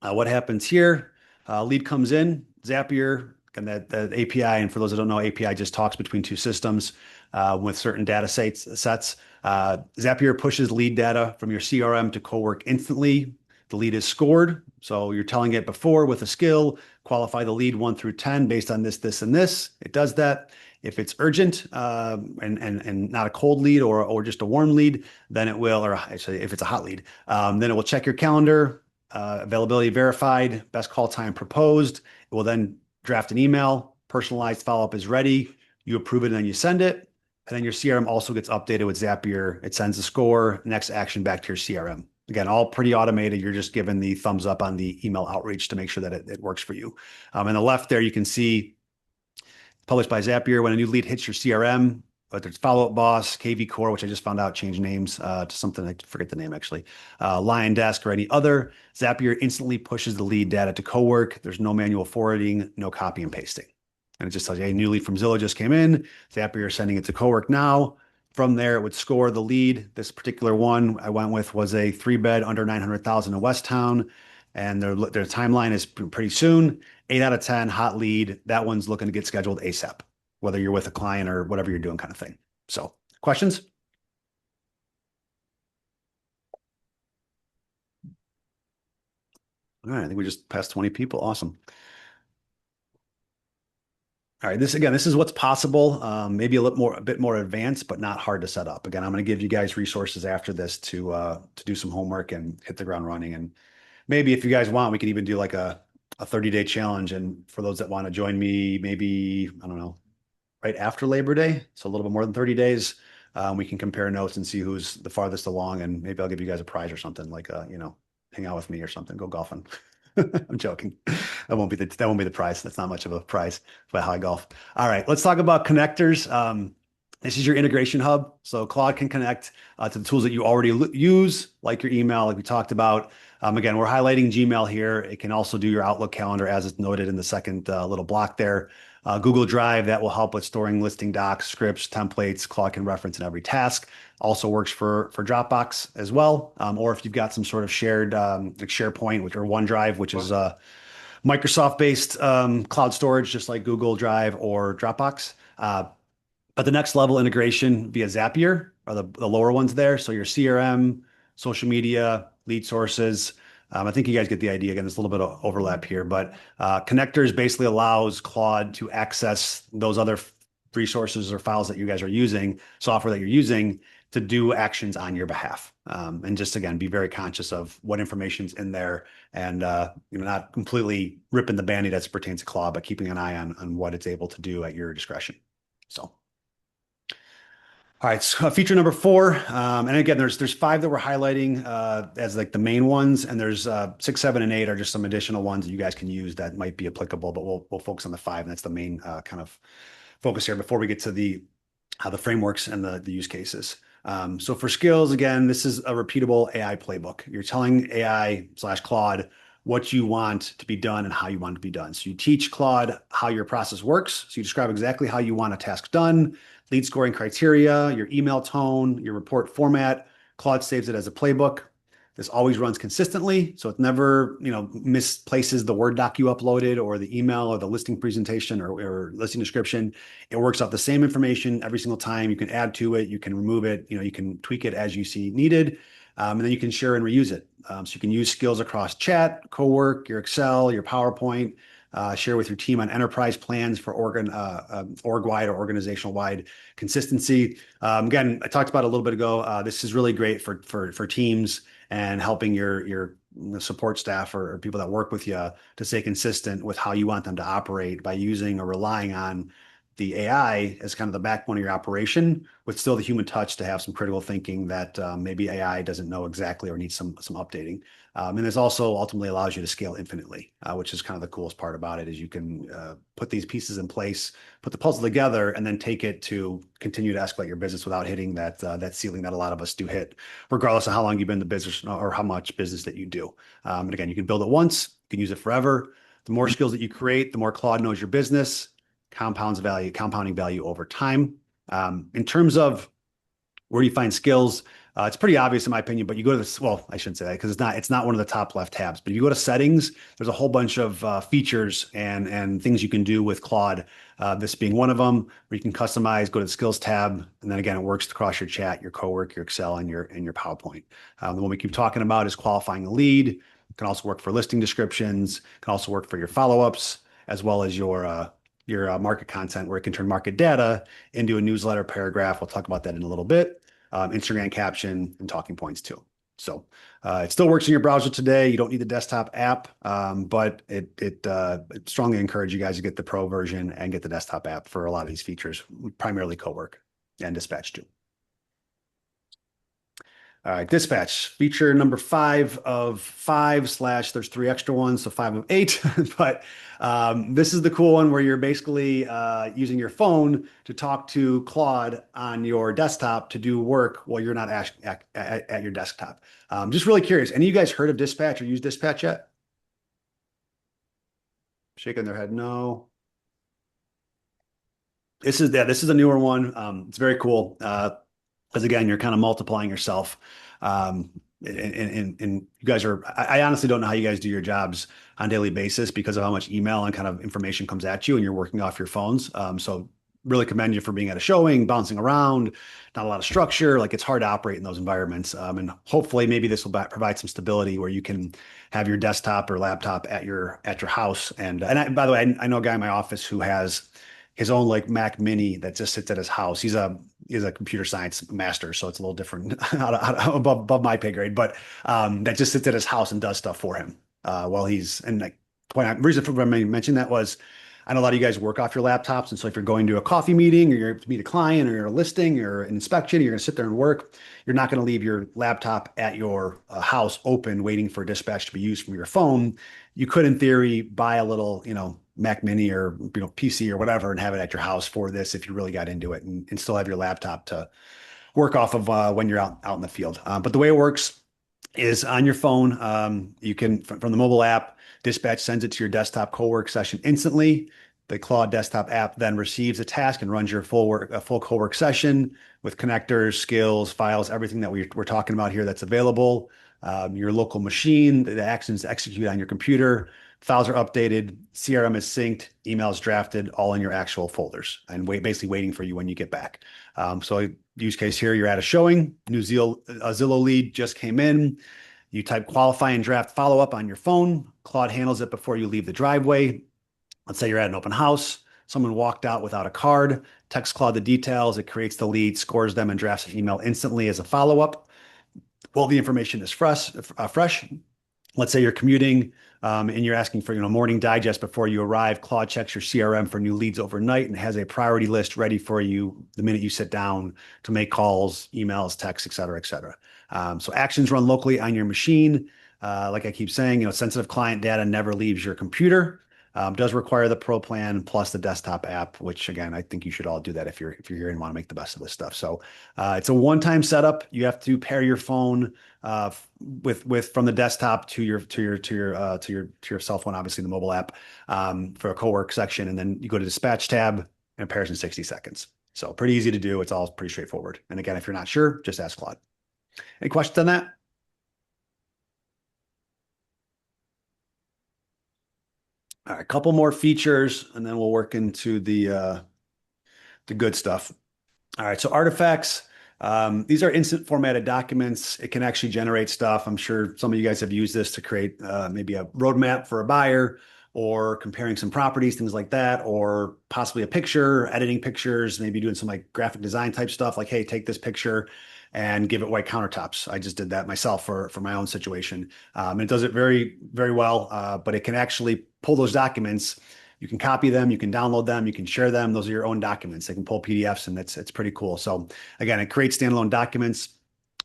What happens here? Lead comes in, Zapier, and that API. And for those that don't know, API just talks between two systems with certain data sets. Zapier pushes lead data from your CRM to Cowork instantly. The lead is scored. So you're telling it before with a skill, qualify the lead 1 through 10 based on this, this, and this. It does that. If it's urgent and not a cold lead or just a warm lead, then it will, or actually if it's a hot lead, then it will check your calendar, availability verified, best call time proposed. It will then draft an email, personalized follow-up is ready. You approve it and then you send it. And then your CRM also gets updated with Zapier. It sends a score, next action back to your CRM. Again, all pretty automated. You're just given the thumbs up on the email outreach to make sure that it works for you. On the left there, you can see published by Zapier. When a new lead hits your CRM, whether it's Follow-Up Boss, KV Core, which I just found out changed names to something, I forget the name actually, Lion Desk or any other, Zapier instantly pushes the lead data to Cowork. There's no manual forwarding, no copy and pasting. And it just tells you, hey, new lead from Zillow just came in. Zapier is sending it to Cowork now. From there, it would score the lead. This particular one I went with was a 3-bed under 900,000 in Westtown. And their timeline is pretty soon. 8 out of 10, hot lead. That one's looking to get scheduled ASAP, whether you're with a client or whatever you're doing kind of thing. So questions? All right, I think we just passed 20 people. Awesome. All right, this is what's possible. Maybe a bit more advanced, but not hard to set up. Again, I'm going to give you guys resources after this to do some homework and hit the ground running. And maybe if you guys want, we could even do like a 30-day challenge. And for those that want to join me, maybe, I don't know, right after Labor Day, so a little bit more than 30 days, we can compare notes and see who's the farthest along. And maybe I'll give you guys a prize or something, like hang out with me or something, go golfing. I'm joking. That won't be the prize. That's not much of a prize for how I golf. All right, let's talk about connectors. This is your integration hub. So Claude can connect to the tools that you already use, like your email, like we talked about. Again, we're highlighting Gmail here. It can also do your Outlook calendar, as is noted in the second little block there. Google Drive, that will help with storing listing docs, scripts, templates. Claude can reference in every task. Also works for Dropbox as well. Or if you've got some sort of shared like SharePoint or OneDrive, which is Microsoft-based cloud storage, just like Google Drive or Dropbox. But the next level integration via Zapier are the lower ones there. So your CRM, social media, lead sources. I think you guys get the idea. Again, there's a little bit of overlap here, but connectors basically allows Claude to access those other resources or files that you guys are using, software that you're using to do actions on your behalf. And just, again, be very conscious of what information's in there and not completely ripping the Band-Aid as it pertains to Claude, but keeping an eye on what it's able to do at your discretion. So. All right, so feature number 4, and again, there's 5 that we're highlighting as like the main ones, and there's 6, 7, and 8 are just some additional ones that you guys can use that might be applicable, but we'll focus on the 5, and that's the main kind of focus here before we get to the frameworks and the use cases. So for skills, again, this is a repeatable AI playbook. You're telling AI/Claude what you want to be done and how you want it to be done. So you teach Claude how your process works. So you describe exactly how you want a task done, lead scoring criteria, your email tone, your report format. Claude saves it as a playbook. This always runs consistently, so it never, misplaces the Word doc you uploaded or the email or the listing presentation or listing description. It works off the same information every single time. You can add to it, you can remove it, you can tweak it as you see needed, and then you can share and reuse it. So you can use skills across chat, Cowork, your Excel, your PowerPoint, share with your team on enterprise plans for org-wide or organizational-wide consistency. Again, I talked about it a little bit ago. This is really great for teams and helping your support staff or people that work with you to stay consistent with how you want them to operate by using or relying on the AI as kind of the backbone of your operation, with still the human touch to have some critical thinking that maybe AI doesn't know exactly or needs some updating. And this also ultimately allows you to scale infinitely, which is kind of the coolest part about it, is you can put these pieces in place, put the puzzle together, and then take it to continue to escalate your business without hitting that ceiling that a lot of us do hit, regardless of how long you've been in the business or how much business that you do. And again, you can build it once, you can use it forever. The more skills that you create, the more Claude knows your business, compounding value over time. In terms of where do you find skills, it's pretty obvious in my opinion, but you go to this, well, I shouldn't say that because it's not one of the top left tabs, but if you go to settings, there's a whole bunch of features and things you can do with Claude, this being one of them, where you can customize, go to the skills tab, and then again, it works across your chat, your Cowork, your Excel, and your PowerPoint. The one we keep talking about is qualifying a lead. It can also work for listing descriptions, it can also work for your follow-ups, as well as your market content, where it can turn market data into a newsletter paragraph. We'll talk about that in a little bit. Instagram caption and talking points too. So it still works in your browser today. You don't need the desktop app, but it strongly encourage you guys to get the pro version and get the desktop app for a lot of these features, primarily Cowork and Dispatch too. All right, dispatch feature number 5 of 5 slash there's 3 extra ones, so 5 of 8. But this is the cool one where you're basically using your phone to talk to Claude on your desktop to do work while you're not at your desktop. Just really curious. Any of you guys heard of Dispatch or used Dispatch yet? Shaking their head, no. This is a newer one. It's very cool. Because again, you're kind of multiplying yourself. And you guys are, I honestly don't know how you guys do your jobs on a daily basis because of how much email and kind of information comes at you and you're working off your phones. So really commend you for being at a showing, bouncing around, not a lot of structure. Like it's hard to operate in those environments. And hopefully maybe this will provide some stability where you can have your desktop or laptop at your house. By the way, I know a guy in my office who has his own like Mac Mini that just sits at his house. He's a computer science master, so it's a little different above my pay grade. But that just sits at his house and does stuff for him while he's and like reason for me mentioning that was I know a lot of you guys work off your laptops, and so if you're going to a coffee meeting or you're to meet a client or you're a listing or an inspection, you're going to sit there and work. You're not going to leave your laptop at your house open, waiting for dispatch to be used from your phone. You could, in theory, buy a little, Mac Mini or PC or whatever, and have it at your house for this if you really got into it, and still have your laptop to work off of when you're out in the field. But the way it works is on your phone. You can from the mobile app, Dispatch sends it to your desktop co-work session instantly. The Claude desktop app then receives a task and runs your full co-work session with connectors, skills, files, everything that we're talking about here that's available. Your local machine, the actions execute on your computer. Files are updated, CRM is synced, emails drafted, all in your actual folders, and basically waiting for you when you get back. So use case here, you're at a showing, a Zillow lead just came in. You type qualify and draft follow-up on your phone. Claude handles it before you leave the driveway. Let's say you're at an open house. Someone walked out without a card. Text Claude the details. It creates the lead, scores them, and drafts an email instantly as a follow-up. Well, the information is fresh. Let's say you're commuting and you're asking for morning digest before you arrive. Claude checks your CRM for new leads overnight and has a priority list ready for you the minute you sit down to make calls, emails, texts, et cetera, et cetera. So actions run locally on your machine. Like I keep saying, sensitive client data never leaves your computer. Does require the Pro plan plus the desktop app, which again, I think you should all do that if you're here and want to make the best of this stuff. So it's a one-time setup. You have to pair your phone with from the desktop to your cell phone, obviously the mobile app for a co-work section, and then you go to dispatch tab and it pairs in 60 seconds. So pretty easy to do. It's all pretty straightforward. And again, if you're not sure, just ask Claude. Any questions on that? All right, a couple more features, and then we'll work into the good stuff. All right, so artifacts. These are instant formatted documents. It can actually generate stuff. I'm sure some of you guys have used this to create maybe a roadmap for a buyer or comparing some properties, things like that, or possibly a picture, editing pictures, maybe doing some like graphic design type stuff like, hey, take this picture and give it white countertops. I just did that myself for my own situation. It does it very, very well, but it can actually pull those documents. You can copy them, you can download them, you can share them. Those are your own documents. They can pull PDFs, and it's pretty cool. So again, it creates standalone documents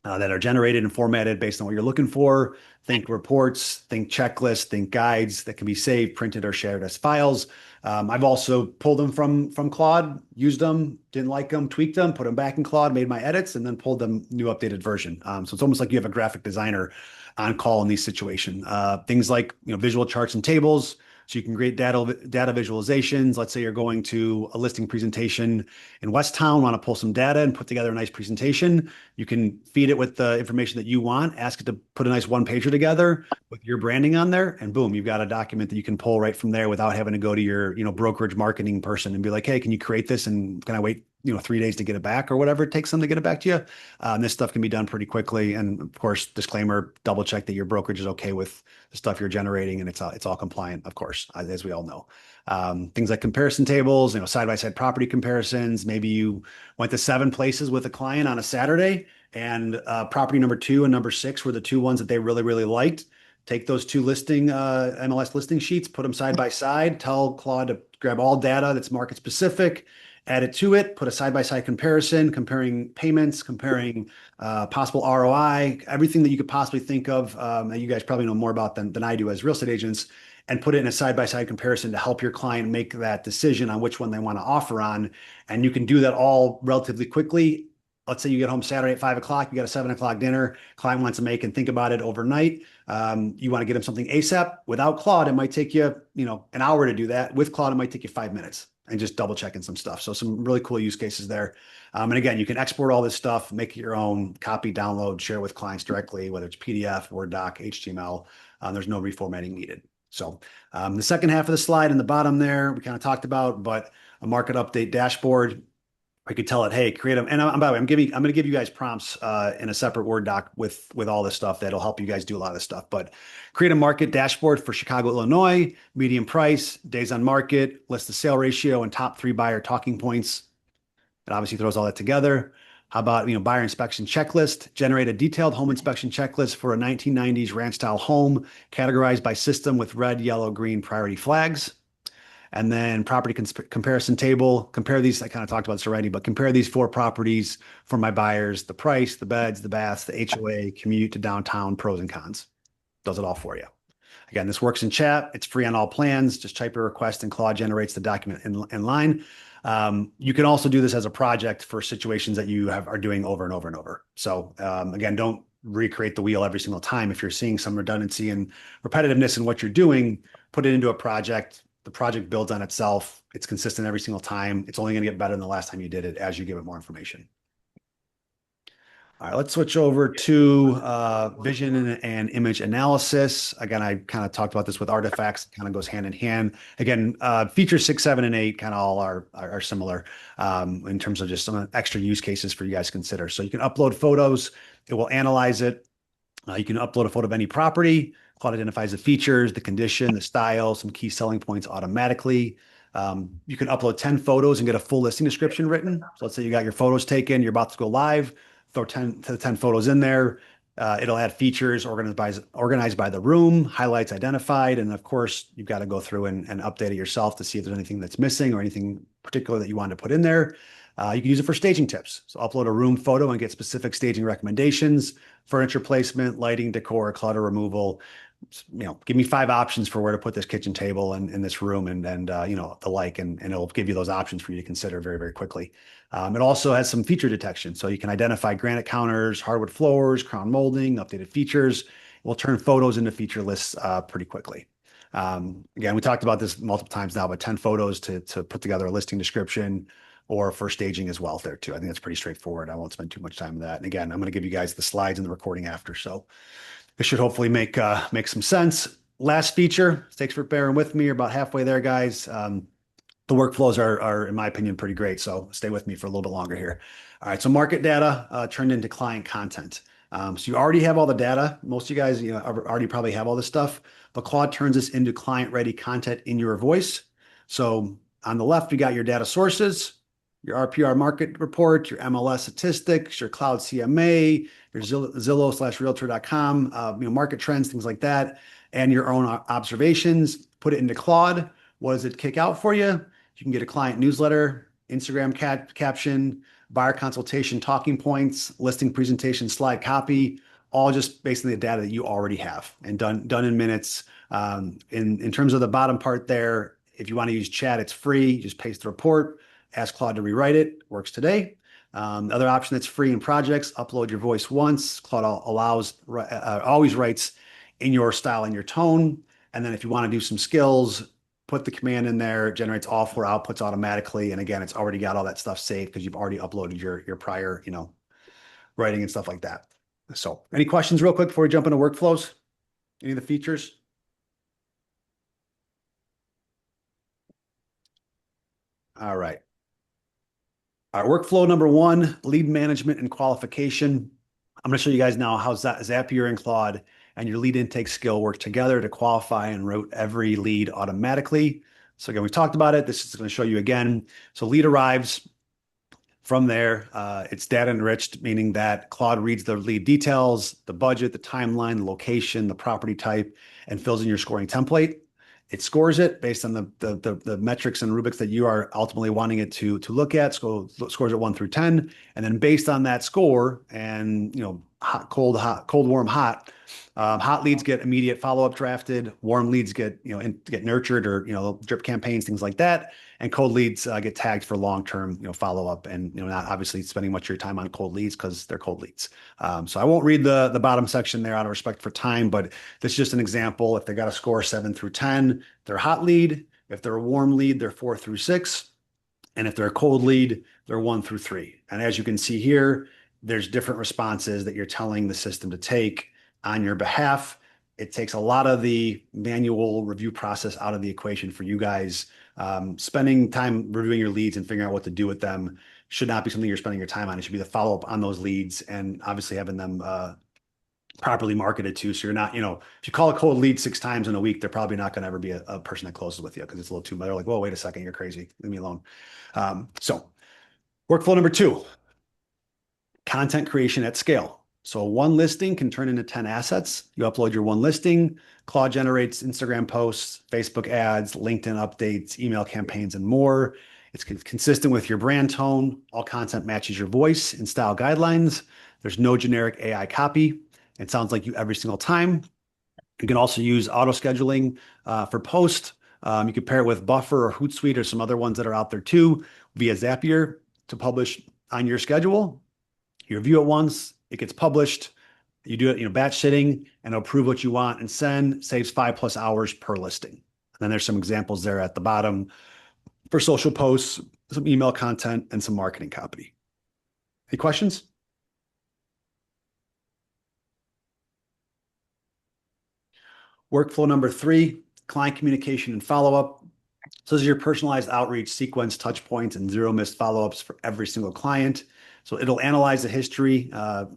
that are generated and formatted based on what you're looking for. Think reports, think checklists, think guides that can be saved, printed, or shared as files. I've also pulled them from Claude, used them, didn't like them, tweaked them, put them back in Claude, made my edits, and then pulled them new updated version. So it's almost like you have a graphic designer on call in these situations. Things like visual charts and tables. So you can create data visualizations. Let's say you're going to a listing presentation in West Town, want to pull some data and put together a nice presentation. You can feed it with the information that you want, ask it to put a nice one pager together with your branding on there, and boom, you've got a document that you can pull right from there without having to go to your brokerage marketing person and be like, hey, can you create this, and can I wait 3 days to get it back, or whatever it takes them to get it back to you. This stuff can be done pretty quickly. And of course, disclaimer, double check that your brokerage is okay with the stuff you're generating and it's all compliant, of course, as we all know. Things like comparison tables, side-by-side property comparisons. Maybe you went to 7 places with a client on a Saturday, and property number 2 and number 6 were the 2 ones that they really, really liked. Take those 2 MLS listing sheets, put them side by side, tell Claude to grab all data that's market specific, add it to it, put a side-by-side comparison, comparing payments, comparing possible ROI, everything that you could possibly think of that you guys probably know more about than I do as real estate agents, and put it in a side-by-side comparison to help your client make that decision on which one they want to offer on. And you can do that all relatively quickly. Let's say you get home Saturday at 5 o'clock, you got a 7 o'clock dinner, client wants to make and think about it overnight. You want to get them something ASAP. Without Claude, it might take you, an hour to do that. With Claude, it might take you 5 minutes and just double checking some stuff. So some really cool use cases there. And again, you can export all this stuff, make it your own, copy, download, share with clients directly, whether it's PDF, Word doc, HTML. There's no reformatting needed. So the second half of the slide in the bottom there, we kind of talked about, but a market update dashboard. I could tell it, hey, create them. And by the way, I'm going to give you guys prompts in a separate Word doc with all this stuff that'll help you guys do a lot of this stuff. But create a market dashboard for Chicago, Illinois, median price, days on market, list the sale ratio, and top 3 buyer talking points. It obviously throws all that together. How about buyer inspection checklist? Generate a detailed home inspection checklist for a 1990s ranch style home, categorized by system with red, yellow, green priority flags. And then property comparison table, compare these, I kind of talked about this already, but compare these 4 properties for my buyers, the price, the beds, the baths, the HOA, commute to downtown, pros and cons. Does it all for you. Again, this works in chat. It's free on all plans. Just type your request and Claude generates the document in line. You can also do this as a project for situations that you are doing over and over and over. So again, don't recreate the wheel every single time. If you're seeing some redundancy and repetitiveness in what you're doing, put it into a project. The project builds on itself. It's consistent every single time. It's only going to get better than the last time you did it as you give it more information. All right, let's switch over to vision and image analysis. Again, I kind of talked about this with artifacts. It kind of goes hand in hand. Again, features 6, 7, and 8 kind of all are similar in terms of just some extra use cases for you guys to consider. So you can upload photos. It will analyze it. You can upload a photo of any property. Claude identifies the features, the condition, the style, some key selling points automatically. You can upload 10 photos and get a full listing description written. So let's say you got your photos taken, you're about to go live, throw 10 photos in there. It'll add features organized by the room, highlights identified. And of course, you've got to go through and update it yourself to see if there's anything that's missing or anything particular that you want to put in there. You can use it for staging tips. So upload a room photo and get specific staging recommendations, furniture placement, lighting, decor, clutter removal. Give me 5 options for where to put this kitchen table in this room and the like, and it'll give you those options for you to consider very, very quickly. It also has some feature detection. So you can identify granite counters, hardwood floors, crown molding, updated features. We'll turn photos into feature lists pretty quickly. Again, we talked about this multiple times now, but 10 photos to put together a listing description or for staging as well there too. I think that's pretty straightforward. I won't spend too much time on that. And again, I'm going to give you guys the slides and the recording after. So it should hopefully make some sense. Last feature, thanks for bearing with me. You're about halfway there, guys. The workflows are, in my opinion, pretty great. So stay with me for a little bit longer here. All right. So market data turned into client content. So you already have all the data. Most of you guys, already probably have all this stuff, but Claude turns this into client-ready content in your voice. So on the left, we got your data sources, your RPR market report, your MLS statistics, your cloud CMA, your Zillow/Realtor.com, market trends, things like that, and your own observations. Put it into Claude. What does it kick out for you? You can get a client newsletter, Instagram caption, buyer consultation talking points, listing presentation, slide copy, all just basically the data that you already have and done in minutes. In terms of the bottom part there, if you want to use chat, it's free. You just paste the report, ask Claude to rewrite it. Works today. The other option that's free in projects, upload your voice once. Claude always writes in your style and your tone. And then if you want to do some skills, put the command in there, generates all 4 outputs automatically. And again, it's already got all that stuff saved because you've already uploaded your prior, writing and stuff like that. So any questions real quick before we jump into workflows? Any of the features? All right. All right, workflow number 1, lead management and qualification. I'm going to show you guys now how Zapier and Claude and your lead intake skill work together to qualify and route every lead automatically. So again, we talked about it. This is going to show you again. So lead arrives. From there, it's data enriched, meaning that Claude reads the lead details, the budget, the timeline, the location, the property type, and fills in your scoring template. It scores it based on the metrics and rubrics that you are ultimately wanting it to look at. Scores it 1 through 10, and then based on that score, and hot, cold, warm, hot. Hot leads get immediate follow-up drafted. Warm leads get get nurtured, or drip campaigns, things like that. And cold leads get tagged for long-term follow-up, and not obviously spending much of your time on cold leads because they're cold leads. So I won't read the bottom section there out of respect for time, but this is just an example. If they got a score 7 through 10, they're a hot lead. If they're a warm lead, they're 4 through 6. And if they're a cold lead, they're 1 through 3. And as you can see here, there's different responses that you're telling the system to take on your behalf. It takes a lot of the manual review process out of the equation for you guys. Spending time reviewing your leads and figuring out what to do with them should not be something you're spending your time on. It should be the follow-up on those leads, and obviously having them properly marketed to. So you're not, if you call a cold lead 6 times in a week, they're probably not going to ever be a person that closes with you, because it's a little too much. They're like, whoa, wait a second, you're crazy. Leave me alone. So workflow number 2, content creation at scale. So one listing can turn into 10 assets. You upload your one listing. Claude generates Instagram posts, Facebook ads, LinkedIn updates, email campaigns, and more. It's consistent with your brand tone. All content matches your voice and style guidelines. There's no generic AI copy. It sounds like you every single time. You can also use auto scheduling for post. You can pair it with Buffer or Hootsuite or some other ones that are out there too, via Zapier, to publish on your schedule. You review it once, it gets published. You do it, batch sitting, and it'll approve what you want and send. Saves 5+ hours per listing. And then there's some examples there at the bottom for social posts, some email content, and some marketing copy. Any questions? Workflow number 3, client communication and follow-up. So this is your personalized outreach, sequence, touch points, and 0 missed follow-ups for every single client. So it'll analyze the history.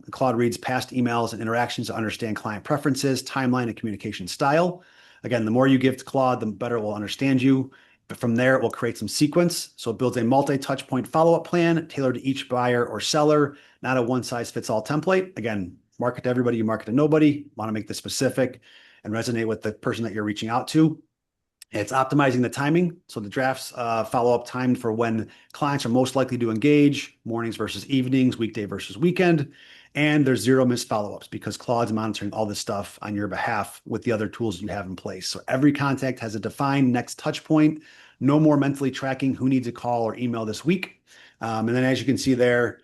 Claude reads past emails and interactions to understand client preferences, timeline, and communication style. Again, the more you give to Claude, the better it will understand you. But from there, it will create some sequence. So it builds a multi-touch point follow-up plan tailored to each buyer or seller, not a one-size-fits-all template. Again, market to everybody, you market to nobody. Want to make this specific and resonate with the person that you're reaching out to. It's optimizing the timing. So the drafts follow up timed for when clients are most likely to engage, mornings versus evenings, weekday versus weekend. And there's 0 missed follow-ups because Claude's monitoring all this stuff on your behalf with the other tools you have in place. So every contact has a defined next touch point. No more mentally tracking who needs a call or email this week. And then as you can see there,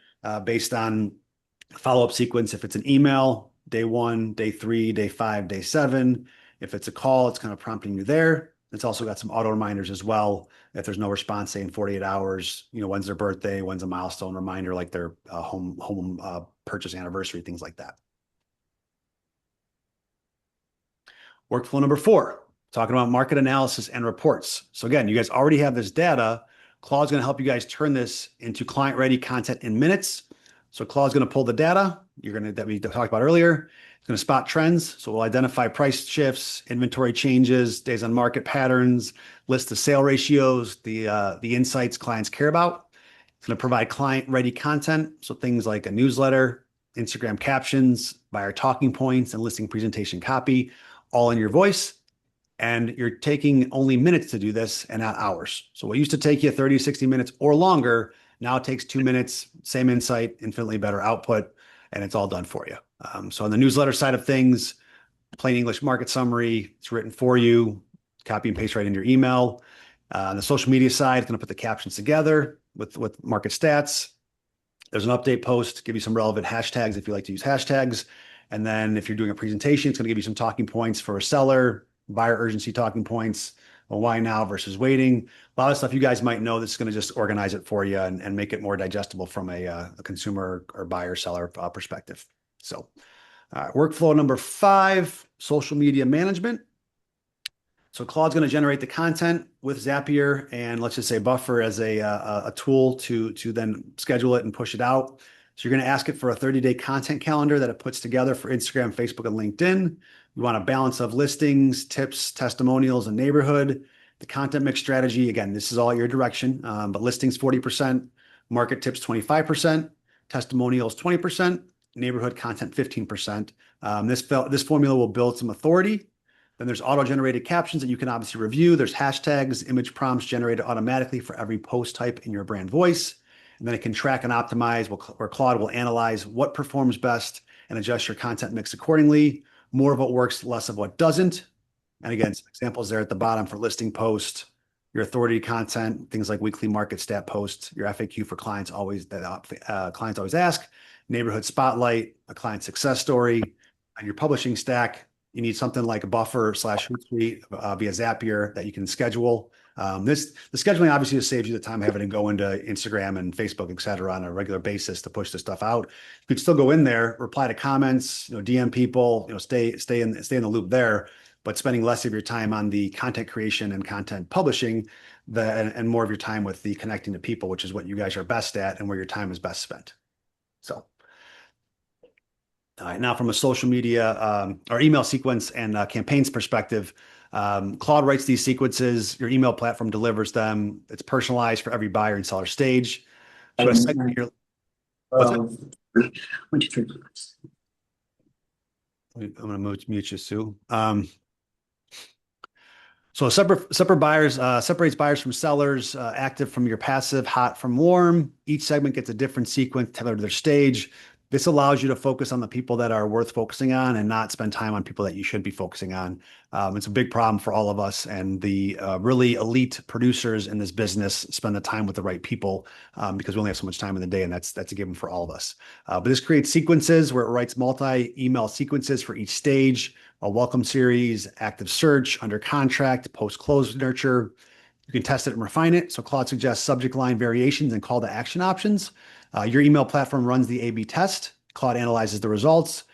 based on follow-up sequence, if it's an email, day 1, day 3, day 5, day 7. If it's a call, it's kind of prompting you there. It's also got some auto reminders as well. If there's no response, say in 48 hours, when's their birthday, when's a milestone reminder, like their home purchase anniversary, things like that. Workflow number 4, talking about market analysis and reports. So again, you guys already have this data. Claude's going to help you guys turn this into client-ready content in minutes. So Claude's going to pull the data that we talked about earlier. It's going to spot trends. So we'll identify price shifts, inventory changes, days on market patterns, list the sale ratios, the insights clients care about. It's going to provide client-ready content. So things like a newsletter, Instagram captions, buyer talking points, and listing presentation copy, all in your voice. And you're taking only minutes to do this and not hours. So what used to take you 30, 60 minutes or longer, now it takes 2 minutes, same insight, infinitely better output, and it's all done for you. So on the newsletter side of things, plain English market summary, it's written for you, copy and paste right into your email. On the social media side, it's going to put the captions together with market stats. There's an update post, give you some relevant hashtags if you like to use hashtags. And then if you're doing a presentation, it's going to give you some talking points for a seller, buyer urgency talking points, well, why now versus waiting. A lot of stuff you guys might know. This is going to just organize it for you and make it more digestible from a consumer or buyer seller perspective. So workflow number 5, social media management. So Claude's going to generate the content with Zapier and let's just say Buffer as a tool to then schedule it and push it out. So you're going to ask it for a 30-day content calendar that it puts together for Instagram, Facebook, and LinkedIn. You want a balance of listings, tips, testimonials, and neighborhood. The content mix strategy, again, this is all your direction, but listings 40%, market tips 25%, testimonials 20%, neighborhood content 15%. This formula will build some authority Then there's auto-generated captions that you can obviously review. There's hashtags, image prompts generated automatically for every post type in your brand voice. And then it can track and optimize where Claude will analyze what performs best and adjust your content mix accordingly. More of what works, less of what doesn't. And again, some examples there at the bottom for listing post, your authority content, things like weekly market stat posts, your FAQ for clients clients always ask, neighborhood spotlight, a client success story, and your publishing stack. You need something like a Buffer/Hootsuite via Zapier that you can schedule. The scheduling obviously just saves you the time having to go into Instagram and Facebook, et cetera, on a regular basis to push this stuff out. You could still go in there, reply to comments, DM people, stay in the loop there, but spending less of your time on the content creation and content publishing, and more of your time with the connecting to people, which is what you guys are best at and where your time is best spent. So. All right, now from a social media or email sequence and campaigns perspective, Claude writes these sequences. Your email platform delivers them. It's personalized for every buyer and seller stage. So what's that? I'm going to mute you, Sue. So separate buyers separates buyers from sellers, active from your passive, hot from warm. Each segment gets a different sequence tailored to their stage. This allows you to focus on the people that are worth focusing on and not spend time on people that you should be focusing on. It's a big problem for all of us, and the really elite producers in this business spend the time with the right people because we only have so much time in the day, and that's a given for all of us. But this creates sequences where it writes multi-email sequences for each stage, a welcome series, active search, under contract, post-close nurture. You can test it and refine it. So Claude suggests subject line variations and call to action options. Your email platform runs the A/B test. Claude analyzes the results.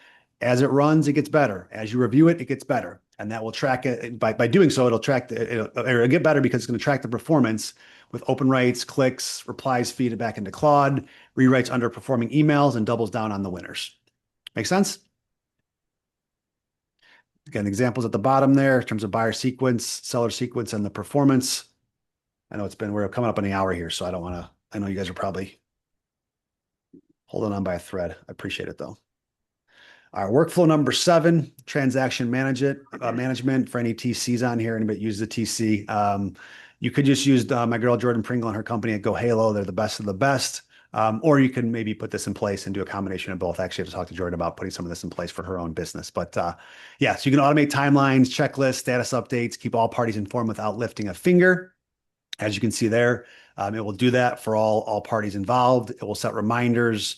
As it runs, it gets better. As you review it, it gets better. And that will track it. By doing so, it'll get better because it's going to track the performance with open rates, clicks, replies, feed it back into Claude, rewrites underperforming emails, and doubles down on the winners. Make sense? Again, examples at the bottom there in terms of buyer sequence, seller sequence, and the performance. I know we're coming up on the hour here, so I know you guys are probably holding on by a thread. I appreciate it though. All right, workflow number 7, transaction management for any TCs on here. Anybody use the TC? You could just use my girl Jordan Pringle and her company at Go Halo. They're the best of the best. Or you can maybe put this in place and do a combination of both. Actually, I have to talk to Jordan about putting some of this in place for her own business. But yeah, so you can automate timelines, checklists, status updates, keep all parties informed without lifting a finger. As you can see there, it will do that for all parties involved. It will set reminders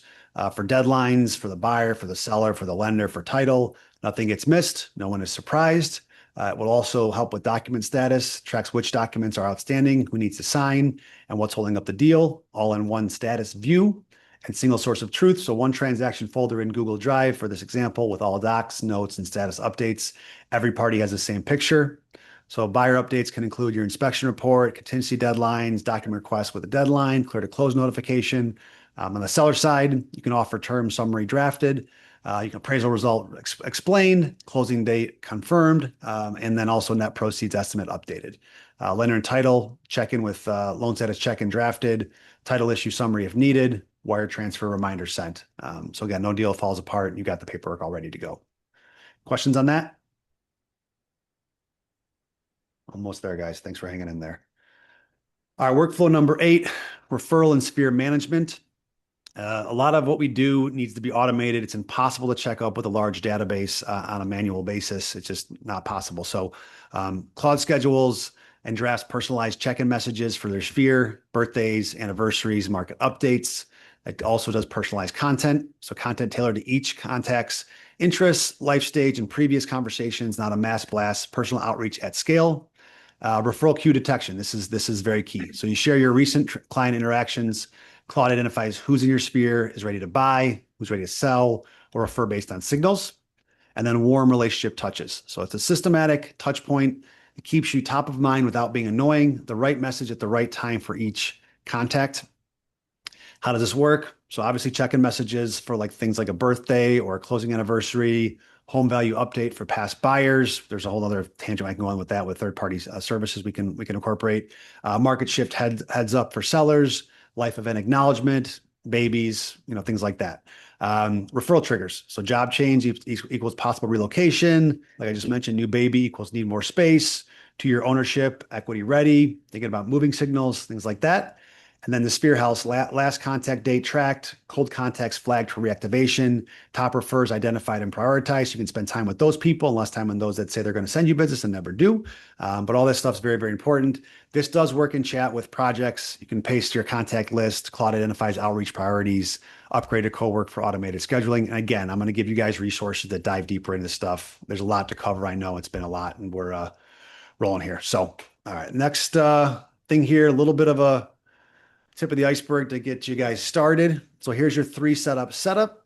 for deadlines, for the buyer, for the seller, for the lender, for title. Nothing gets missed. No one is surprised. It will also help with document status, tracks which documents are outstanding, who needs to sign, and what's holding up the deal, all in one status view and single source of truth. So one transaction folder in Google Drive for this example with all docs, notes, and status updates. Every party has the same picture. So buyer updates can include your inspection report, contingency deadlines, document requests with a deadline, clear to close notification. On the seller side, you can offer term summary drafted. You can appraisal result explained, closing date confirmed, and then also net proceeds estimate updated. Lender and title, check-in with loan status check-in drafted, title issue summary if needed, wire transfer reminder sent. So again, no deal falls apart. You got the paperwork all ready to go. Questions on that? Almost there, guys. Thanks for hanging in there. All right, workflow number 8, referral and sphere management. A lot of what we do needs to be automated. It's impossible to check up with a large database on a manual basis. It's just not possible. So Claude schedules and drafts personalized check-in messages for their sphere, birthdays, anniversaries, market updates. It also does personalized content. So content tailored to each contact's interests, life stage, and previous conversations, not a mass blast, personal outreach at scale. Referral queue detection. This is very key. So you share your recent client interactions. Claude identifies who's in your sphere, is ready to buy, who's ready to sell, or refer based on signals. And then warm relationship touches. So it's a systematic touch point. It keeps you top of mind without being annoying, the right message at the right time for each contact. How does this work? So obviously check-in messages for things like a birthday or a closing anniversary, home value update for past buyers. There's a whole other tangent I can go on with that with third-party services we can incorporate. Market shift heads up for sellers, life event acknowledgement, babies, things like that. Referral triggers. So job change equals possible relocation. Like I just mentioned, new baby equals need more space. To your ownership, equity ready, thinking about moving signals, things like that. And then the Sphere House last contact date tracked, cold contacts flagged for reactivation, top refers identified and prioritized. You can spend time with those people and less time on those that say they're going to send you business and never do. But all this stuff's very, very important. This does work in chat with projects. You can paste your contact list. Claude identifies outreach priorities, upgraded co-work for automated scheduling. And again, I'm going to give you guys resources that dive deeper into stuff. There's a lot to cover. I know it's been a lot and we're rolling here. So, all right, next thing here, a little bit of a tip of the iceberg to get you guys started. So here's your three-step setup.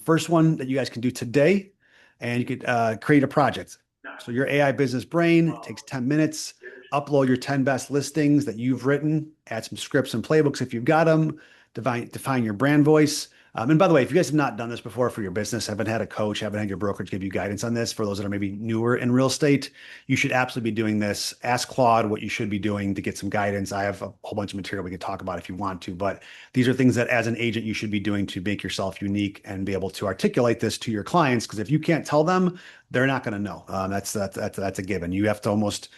First one that you guys can do today, and you could create a project. So your AI business brain, it takes 10 minutes. Upload your 10 best listings that you've written, add some scripts and playbooks if you've got them, define your brand voice. And by the way, if you guys have not done this before for your business, haven't had a coach, haven't had your brokerage give you guidance on this, for those that are maybe newer in real estate, you should absolutely be doing this. Ask Claude what you should be doing to get some guidance. I have a whole bunch of material we can talk about if you want to, but these are things that as an agent you should be doing to make yourself unique and be able to articulate this to your clients. Because if you can't tell them, they're not going to know. That's a given. You have to almost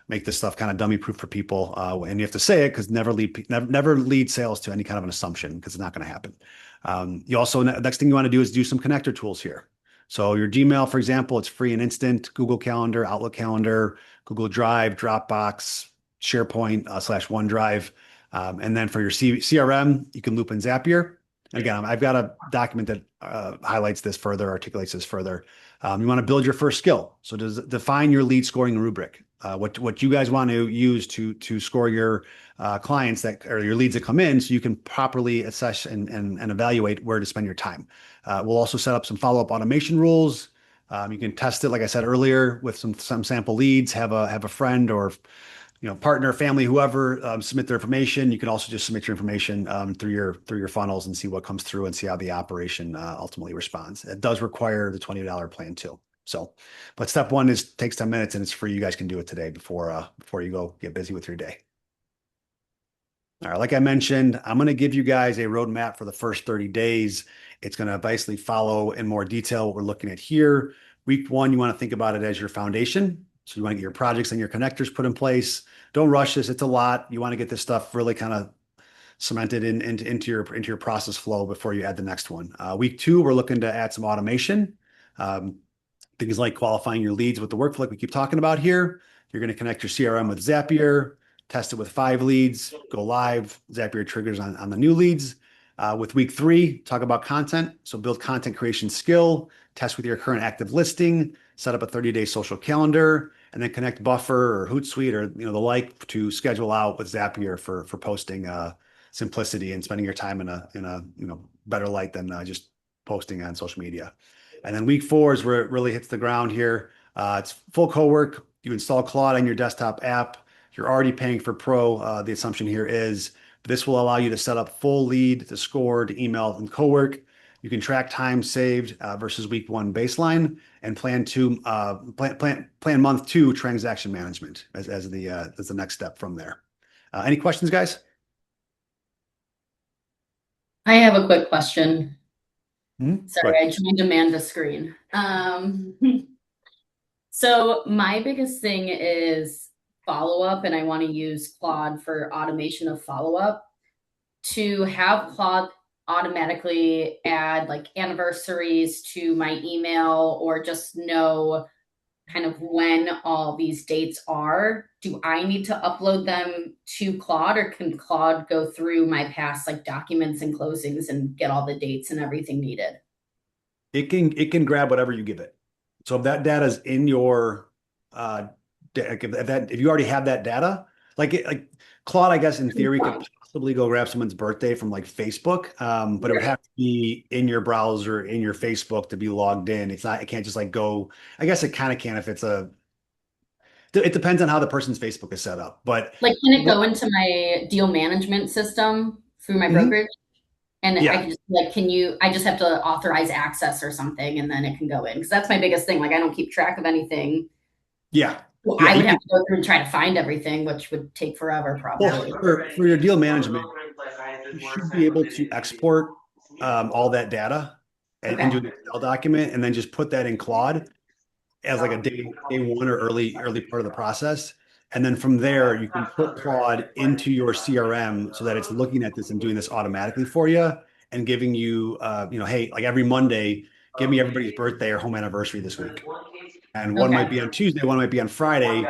make this stuff kind of dummy proof for people, and you have to say it because never lead sales to any kind of an assumption because it's not going to happen. You also next thing you want to do is do some connector tools here. So your Gmail, for example, it's free and instant. Google Calendar, Outlook Calendar, Google Drive, Dropbox, SharePoint / OneDrive, and then for your CRM, you can loop in Zapier. And again, I've got a document that highlights this further, articulates this further. You want to build your first skill. So define your lead scoring rubric. What you guys want to use to score your clients that or your leads that come in, so you can properly assess and evaluate where to spend your time. We'll also set up some follow-up automation rules. You can test it, like I said earlier, with some sample leads. Have a friend or partner, family, whoever submit their information. You can also just submit your information through your funnels and see what comes through and see how the operation ultimately responds. It does require the $20 plan too. So, but step one takes 10 minutes and it's free. You guys can do it today before you go get busy with your day. All right, like I mentioned, I'm going to give you guys a roadmap for the first 30 days. It's going to basically follow in more detail what we're looking at here. Week 1, you want to think about it as your foundation. So you want to get your projects and your connectors put in place. Don't rush this. It's a lot. You want to get this stuff really kind of cemented into your process flow before you add the next one. Week 2, we're looking to add some automation. Things like qualifying your leads with the workflow like we keep talking about here. You're going to connect your CRM with Zapier, test it with 5 leads, go live, Zapier triggers on the new leads. With week 3, talk about content. So build content creation skill, test with your current active listing, set up a 30-day social calendar, and then connect Buffer or Hootsuite or the like to schedule out with Zapier for posting simplicity and spending your time in a better light than just posting on social media. And then week 4 is where it really hits the ground here. It's full co-work. You install Claude on your desktop app. You're already paying for Pro. The assumption here is this will allow you to set up full lead to score to email and co-work. You can track time saved versus week 1 baseline and plan month 2 transaction management as the next step from there. Any questions, guys? I have a quick question. Sorry, I joined Amanda's screen. So my biggest thing is follow-up, and I want to use Claude for automation of follow-up. To have Claude automatically add like anniversaries to my email or just know kind of when all these dates are, do I need to upload them to Claude, or can Claude go through my past like documents and closings and get all the dates and everything needed? It can grab whatever you give it. So if that data is in your if you already have that data, like Claude, I guess in theory could possibly go grab someone's birthday from like Facebook, but it would have to be in your browser, in your Facebook to be logged in. It can't just like go. I guess it kind of can if it depends on how the person's Facebook is set up. But like, can it go into my deal management system through my brokerage? And yeah. I can just like, I just have to authorize access or something and then it can go in. Because that's my biggest thing. Like, I don't keep track of anything. Yeah. Well, I would have to go through and try to find everything, which would take forever probably. Well, for your deal management, you should be able to export all that data into an Excel document, and then just put that in Claude as like a day one or early part of the process. And then from there, you can put Claude into your CRM so that it's looking at this and doing this automatically for you and giving you, hey, like every Monday, give me everybody's birthday or home anniversary this week. And one might Okay. be on Tuesday, one might be on Friday,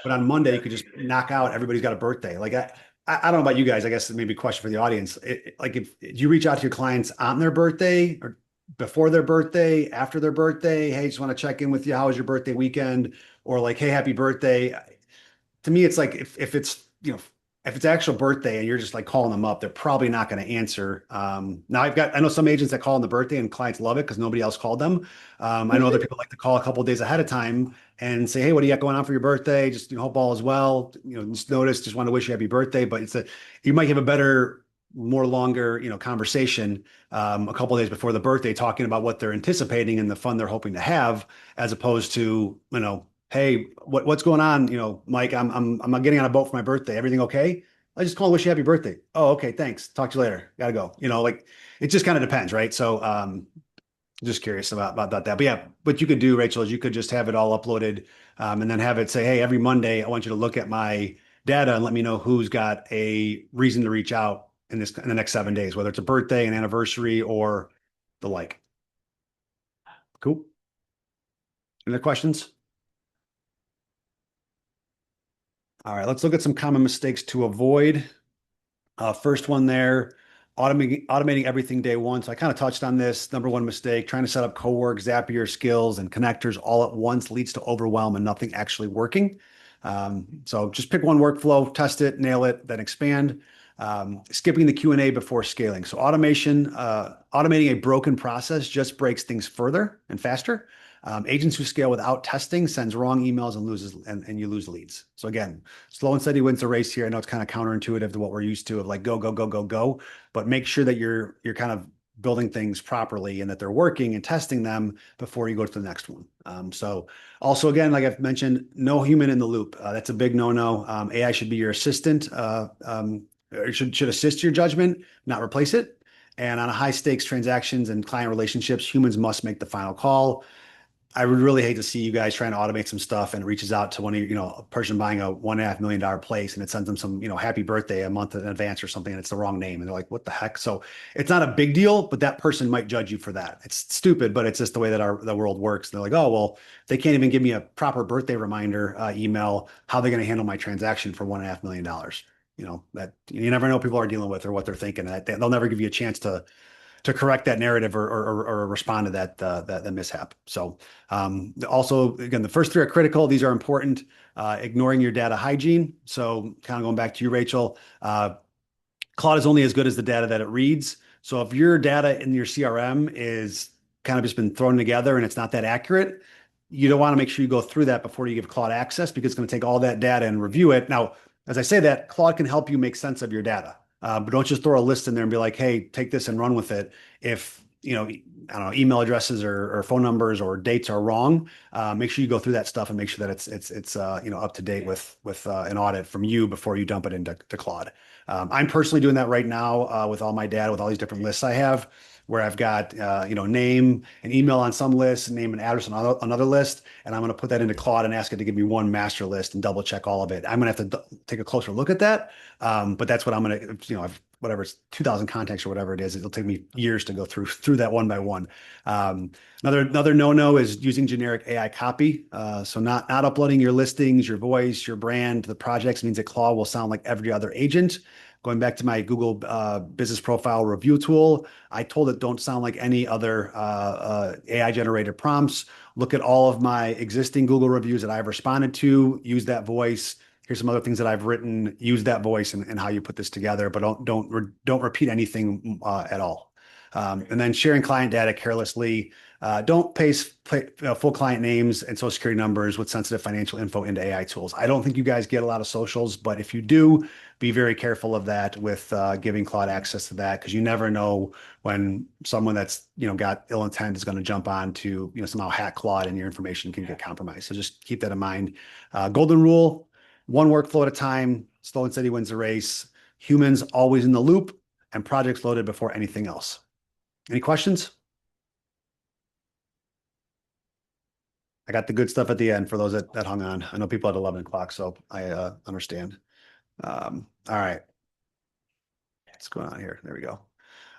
but on Monday you could just knock out everybody's got a birthday. Like I don't know about you guys. I guess maybe a question for the audience. Like if do you reach out to your clients on their birthday or before their birthday, after their birthday? Hey, just want to check in with you. How was your birthday weekend? Or like, hey, happy birthday. To me, it's like if it's if it's actual birthday and you're just like calling them up, they're probably not going to answer. Now I know some agents that call on the birthday and clients love it because nobody else called them. I know other people like to call a couple of days ahead of time and say, hey, what do you got going on for your birthday? Just hope all is well. Just notice, just want to wish you happy birthday. But you might have a better, more longer, conversation a couple of days before the birthday, talking about what they're anticipating and the fun they're hoping to have, as opposed to, hey, what's going on? Mike, I'm getting on a boat for my birthday. Everything okay? I just call and wish you happy birthday. Oh, okay, thanks. Talk to you later. Gotta go. Like it just kind of depends, right? So just curious about that. But yeah, what you could do, Rachel, is you could just have it all uploaded and then have it say, hey, every Monday, I want you to look at my data and let me know who's got a reason to reach out in the next 7 days, whether it's a birthday, an anniversary, or the like. Cool. Any other questions? All right, let's look at some common mistakes to avoid. First one there, automating everything day one. So I kind of touched on this. Number one mistake, trying to set up cowork, Zapier skills, and connectors all at once leads to overwhelm and nothing actually working. So just pick one workflow, test it, nail it, then expand. Skipping the Q&A before scaling. So automating a broken process just breaks things further and faster. Agents who scale without testing sends wrong emails and you lose leads. So again, slow and steady wins the race here. I know it's kind of counterintuitive to what we're used to of like go, go, go, go, go, but make sure that you're kind of building things properly and that they're working and testing them before you go to the next one. So also, again, like I've mentioned, no human in the loop. That's a big no-no. AI should be your assistant, or should assist your judgment, not replace it. And on high stakes transactions and client relationships, humans must make the final call. I would really hate to see you guys trying to automate some stuff and it reaches out to one of your, a person buying a $1.5 million place and it sends them some, happy birthday a month in advance or something and it's the wrong name. And they're like, what the heck? So it's not a big deal, but that person might judge you for that. It's stupid, but it's just the way that the world works. They're like, oh, well, they can't even give me a proper birthday reminder email. How are they going to handle my transaction for $1.5 million? That you never know what people are dealing with or what they're thinking. They'll never give you a chance to correct that narrative or respond to that mishap. So also, again, the first three are critical. These are important. Ignoring your data hygiene. So kind of going back to you, Rachel, Claude is only as good as the data that it reads. So if your data in your CRM is kind of just been thrown together and it's not that accurate, you don't want to make sure you go through that before you give Claude access because it's going to take all that data and review it. Now, as I say that, Claude can help you make sense of your data. But don't just throw a list in there and be like, hey, take this and run with it. If, I don't know, email addresses or phone numbers or dates are wrong, make sure you go through that stuff and make sure that it's up to date with an audit from you before you dump it into Claude. I'm personally doing that right now with all my data, with all these different lists I have, where I've got name and email on some lists, name and address on another list, and I'm going to put that into Claude and ask it to give me one master list and double check all of it. I'm going to have to take a closer look at that, but that's what I'm going to, whatever it's 2,000 contacts or whatever it is, it'll take me years to go through that one by one. Another no-no is using generic AI copy. So not uploading your listings, your voice, your brand to the projects means that Claude will sound like every other agent. Going back to my Google business profile review tool, I told it don't sound like any other AI generated prompts. Look at all of my existing Google reviews that I've responded to, use that voice. Here's some other things that I've written, use that voice and how you put this together, but don't repeat anything at all. And then sharing client data carelessly. Don't paste full client names and social security numbers with sensitive financial info into AI tools. I don't think you guys get a lot of socials, but if you do, be very careful of that with giving Claude access to that because you never know when someone that's got ill intent is going to jump on to somehow hack Claude and your information can get compromised. So just keep that in mind. Golden rule: one workflow at a time. Slow and steady wins the race. Humans always in the loop, and projects loaded before anything else. Any questions? I got the good stuff at the end for those that hung on. I know people at 11 o'clock, so I understand. All right. What's going on here? There we go.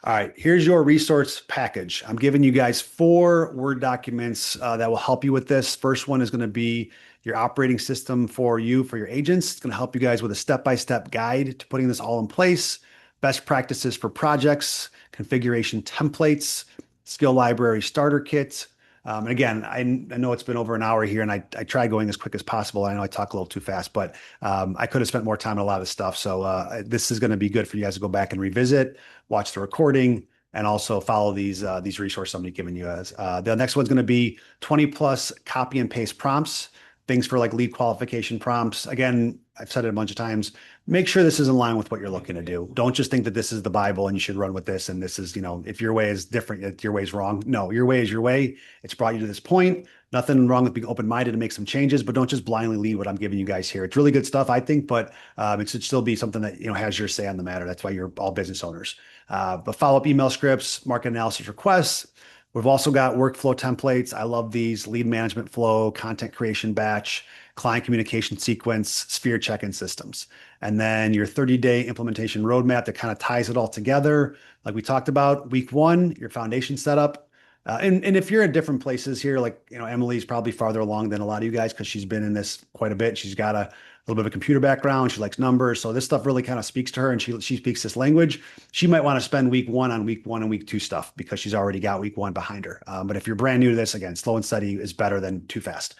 All right, here's your resource package. I'm giving you guys 4 Word documents that will help you with this. First one is going to be your operating system for you, for your agents. It's going to help you guys with a step-by-step guide to putting this all in place, best practices for projects, configuration templates, skill library starter kit. And again, I know it's been over an hour here, and I try going as quick as possible. I know I talk a little too fast, but I could have spent more time on a lot of this stuff. So this is going to be good for you guys to go back and revisit, watch the recording, and also follow these resources I'm giving you guys. The next one's going to be 20 plus copy and paste prompts, things for like lead qualification prompts. Again, I've said it a bunch of times. Make sure this is in line with what you're looking to do. Don't just think that this is the Bible and you should run with this. And this is, if your way is different, your way is wrong. No, your way is your way. It's brought you to this point. Nothing wrong with being open-minded to make some changes, but don't just blindly lead what I'm giving you guys here. It's really good stuff, I think, but it should still be something that has your say on the matter. That's why you're all business owners. But follow-up email scripts, market analysis requests. We've also got workflow templates. I love these: lead management flow, content creation batch, client communication sequence, Sphere check-in systems. And then your 30-day implementation roadmap that kind of ties it all together. Like we talked about, week 1, your foundation setup. And if you're in different places here, like, Emily's probably farther along than a lot of you guys because she's been in this quite a bit. She's got a little bit of a computer background. She likes numbers. So this stuff really kind of speaks to her, and she speaks this language. She might want to spend week 1 on week 1 and week 2 stuff because she's already got week 1 behind her. But if you're brand new to this, again, slow and steady is better than too fast.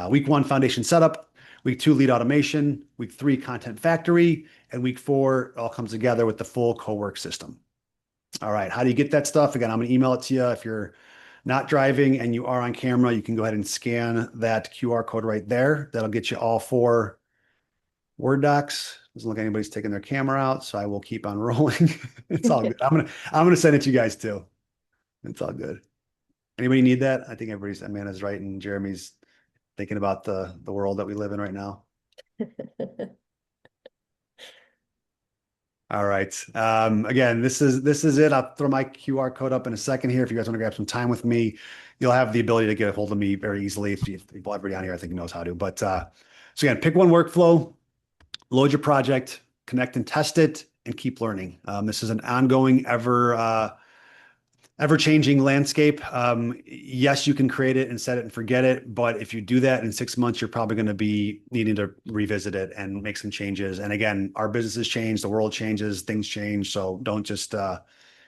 Week 1, foundation setup. Week 2, lead automation. Week 3, content factory. And week 4, it all comes together with the full co-work system. All right. How do you get that stuff? Again, I'm going to email it to you. If you're not driving and you are on camera, you can go ahead and scan that QR code right there. That'll get you all 4 Word docs. Doesn't look like anybody's taking their camera out, so I will keep on rolling. It's all good. I'm gonna send it to you guys too. It's all good. Anybody need that? I think Amanda's right, and Jeremy's thinking about the world that we live in right now. All right. Again, this is it. I'll throw my QR code up in a second here. If you guys want to grab some time with me, you'll have the ability to get a hold of me very easily. If everybody on here, I think knows how to. But so again, pick one workflow, load your project, connect and test it, and keep learning. This is an ongoing, ever-changing landscape. Yes, you can create it and set it and forget it, but if you do that in 6 months, you're probably going to be needing to revisit it and make some changes. And again, our businesses change, the world changes, things change. So don't just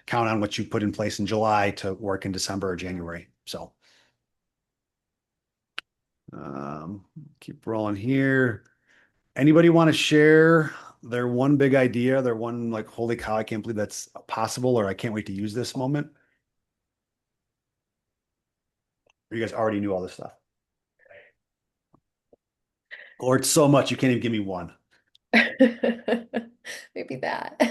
count on what you put in place in July to work in December or January. So keep rolling here. Anybody want to share their one big idea, their one like, holy cow, I can't believe that's possible, or I can't wait to use this moment? Or you guys already knew all this stuff? Or it's so much you can't even give me one. Maybe that.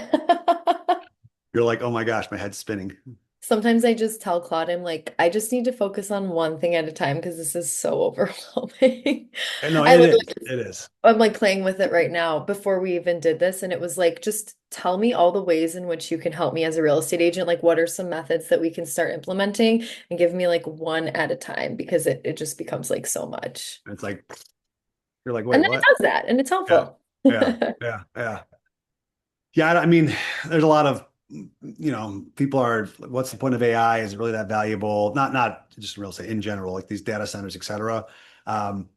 You're like, oh my gosh, my head's spinning. Sometimes I just tell Claude, I'm like, I just need to focus on one thing at a time because this is so overwhelming. And no, I it literally is. It is. I'm like playing with it right now before we even did this. And it was like, just tell me all the ways in which you can help me as a real estate agent. Like, what are some methods that we can start implementing, and give me like one at a time, because it just becomes like so much. It's like, you're like, And wait, then it what? does that, and it's Yeah. helpful. Yeah. Yeah. Yeah. Yeah. I mean, there's a lot of, people are, what's the point of AI? Is it really that valuable? Not just real estate in general, like these data centers, et cetera. Um,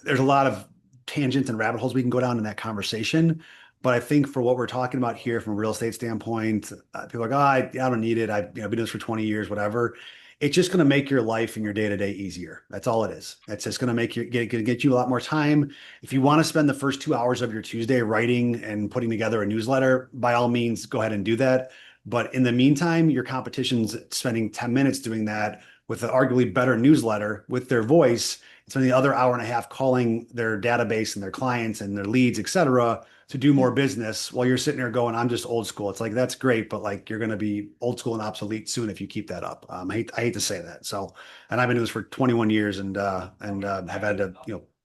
there's a lot of tangents and rabbit holes we can go down in that conversation. But I think for what we're talking about here from a real estate standpoint, people are like, oh, I don't need it. I've been doing this for 20 years, whatever. It's just going to make your life and your day-to-day easier. That's all it is. It's just going to make you get you a lot more time. If you want to spend the first 2 hours of your Tuesday writing and putting together a newsletter, by all means, go ahead and do that. But in the meantime, your competition's spending 10 minutes doing that with an arguably better newsletter with their voice, spending the other hour and a half calling their database and their clients and their leads, et cetera, to do more business while you're sitting there going, I'm just old school. It's like, that's great, but like, you're going to be old school and obsolete soon if you keep that up. I hate to say that. So, and I've been doing this for 21 years and have had to,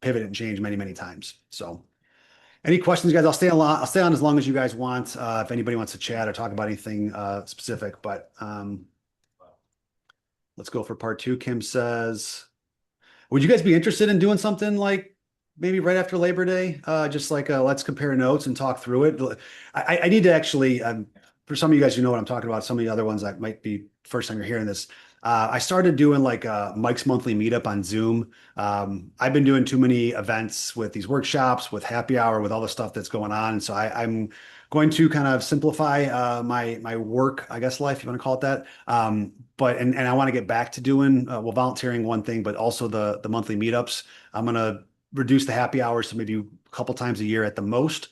pivot and change many, many times. So any questions, guys? I'll stay on as long as you guys want. If anybody wants to chat or talk about anything specific, but let's go for part two. Kim says, would you guys be interested in doing something like maybe right after Labor Day? Just like let's compare notes and talk through it. I need to actually, for some of you guys who know what I'm talking about, some of the other ones that might be first time you're hearing this. I started doing like Mike's monthly meetup on Zoom. I've been doing too many events with these workshops, with happy hour, with all the stuff that's going on. So I'm going to kind of simplify my work, I guess, life, if you want to call it that. And I want to get back to doing volunteering one thing, but also the monthly meetups. I'm gonna reduce the happy hours to maybe a couple times a year at the most.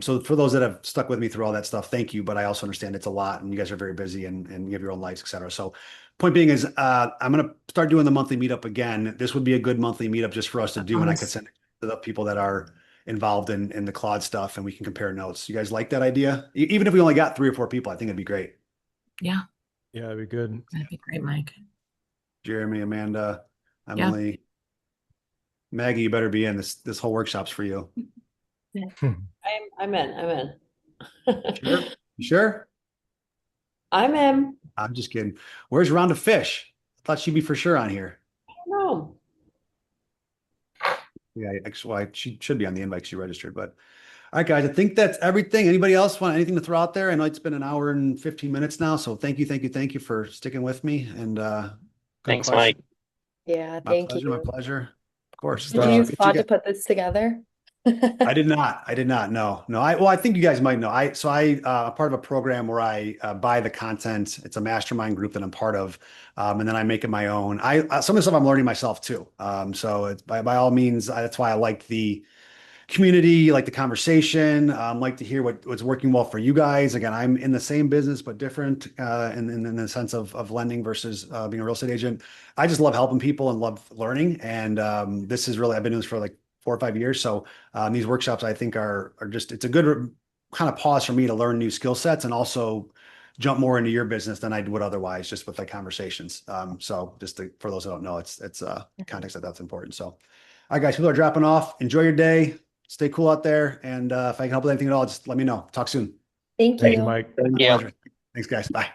So for those that have stuck with me through all that stuff, thank you. But I also understand it's a lot, and you guys are very busy, and you have your own lives, et cetera. So point being is, I'm gonna start doing the monthly meetup again. This would be a good monthly meetup just for us to do, and I could send it to the people that are involved in the Claude stuff, and we can compare notes. You guys like that idea? Even if we only got 3 or 4 people, I think it'd be great. Yeah, Yeah, that'd be good. that'd be great, Mike. Jeremy, Amanda, Emily, Maggie, you better be in this whole workshop's for you. I'm in. Sure? You sure? I'm in. I'm just kidding. Where's Rhonda Fish? I thought she'd be for sure on here. I don't know. Yeah, actually, she should be on the invite. She registered, but all right, guys, I think that's everything. Anybody else want anything to throw out there? I know it's been an hour and 15 minutes now, so thank you for sticking with me. And good Thanks, question. Mike. Yeah, My thank pleasure, you. my pleasure. Of course. Did you use Get Claude to guys- put this together? I did not. No. I think you guys might know. I'm part of a program where I buy the content. It's a mastermind group that I'm part of, and then I make it my own. Some of the stuff I'm learning myself too. So it's by all means, that's why I like the community, like the conversation, like to hear what's working well for you guys. Again, I'm in the same business, but different in the sense of lending versus being a real estate agent. I just love helping people and love learning. And this is really, I've been doing this for like 4 or 5 years. So these workshops, I think are just, it's a good kind of pause for me to learn new skill sets and also jump more into your business than I would otherwise, just with like conversations. So for those who don't know, it's context that's important. So, all right, guys, people are dropping off. Enjoy your day. Stay cool out there. And if I can help with anything at all, just let me know. Talk soon. Thank Thank you, you. Mike. My Yeah. pleasure. Thanks, guys. Bye.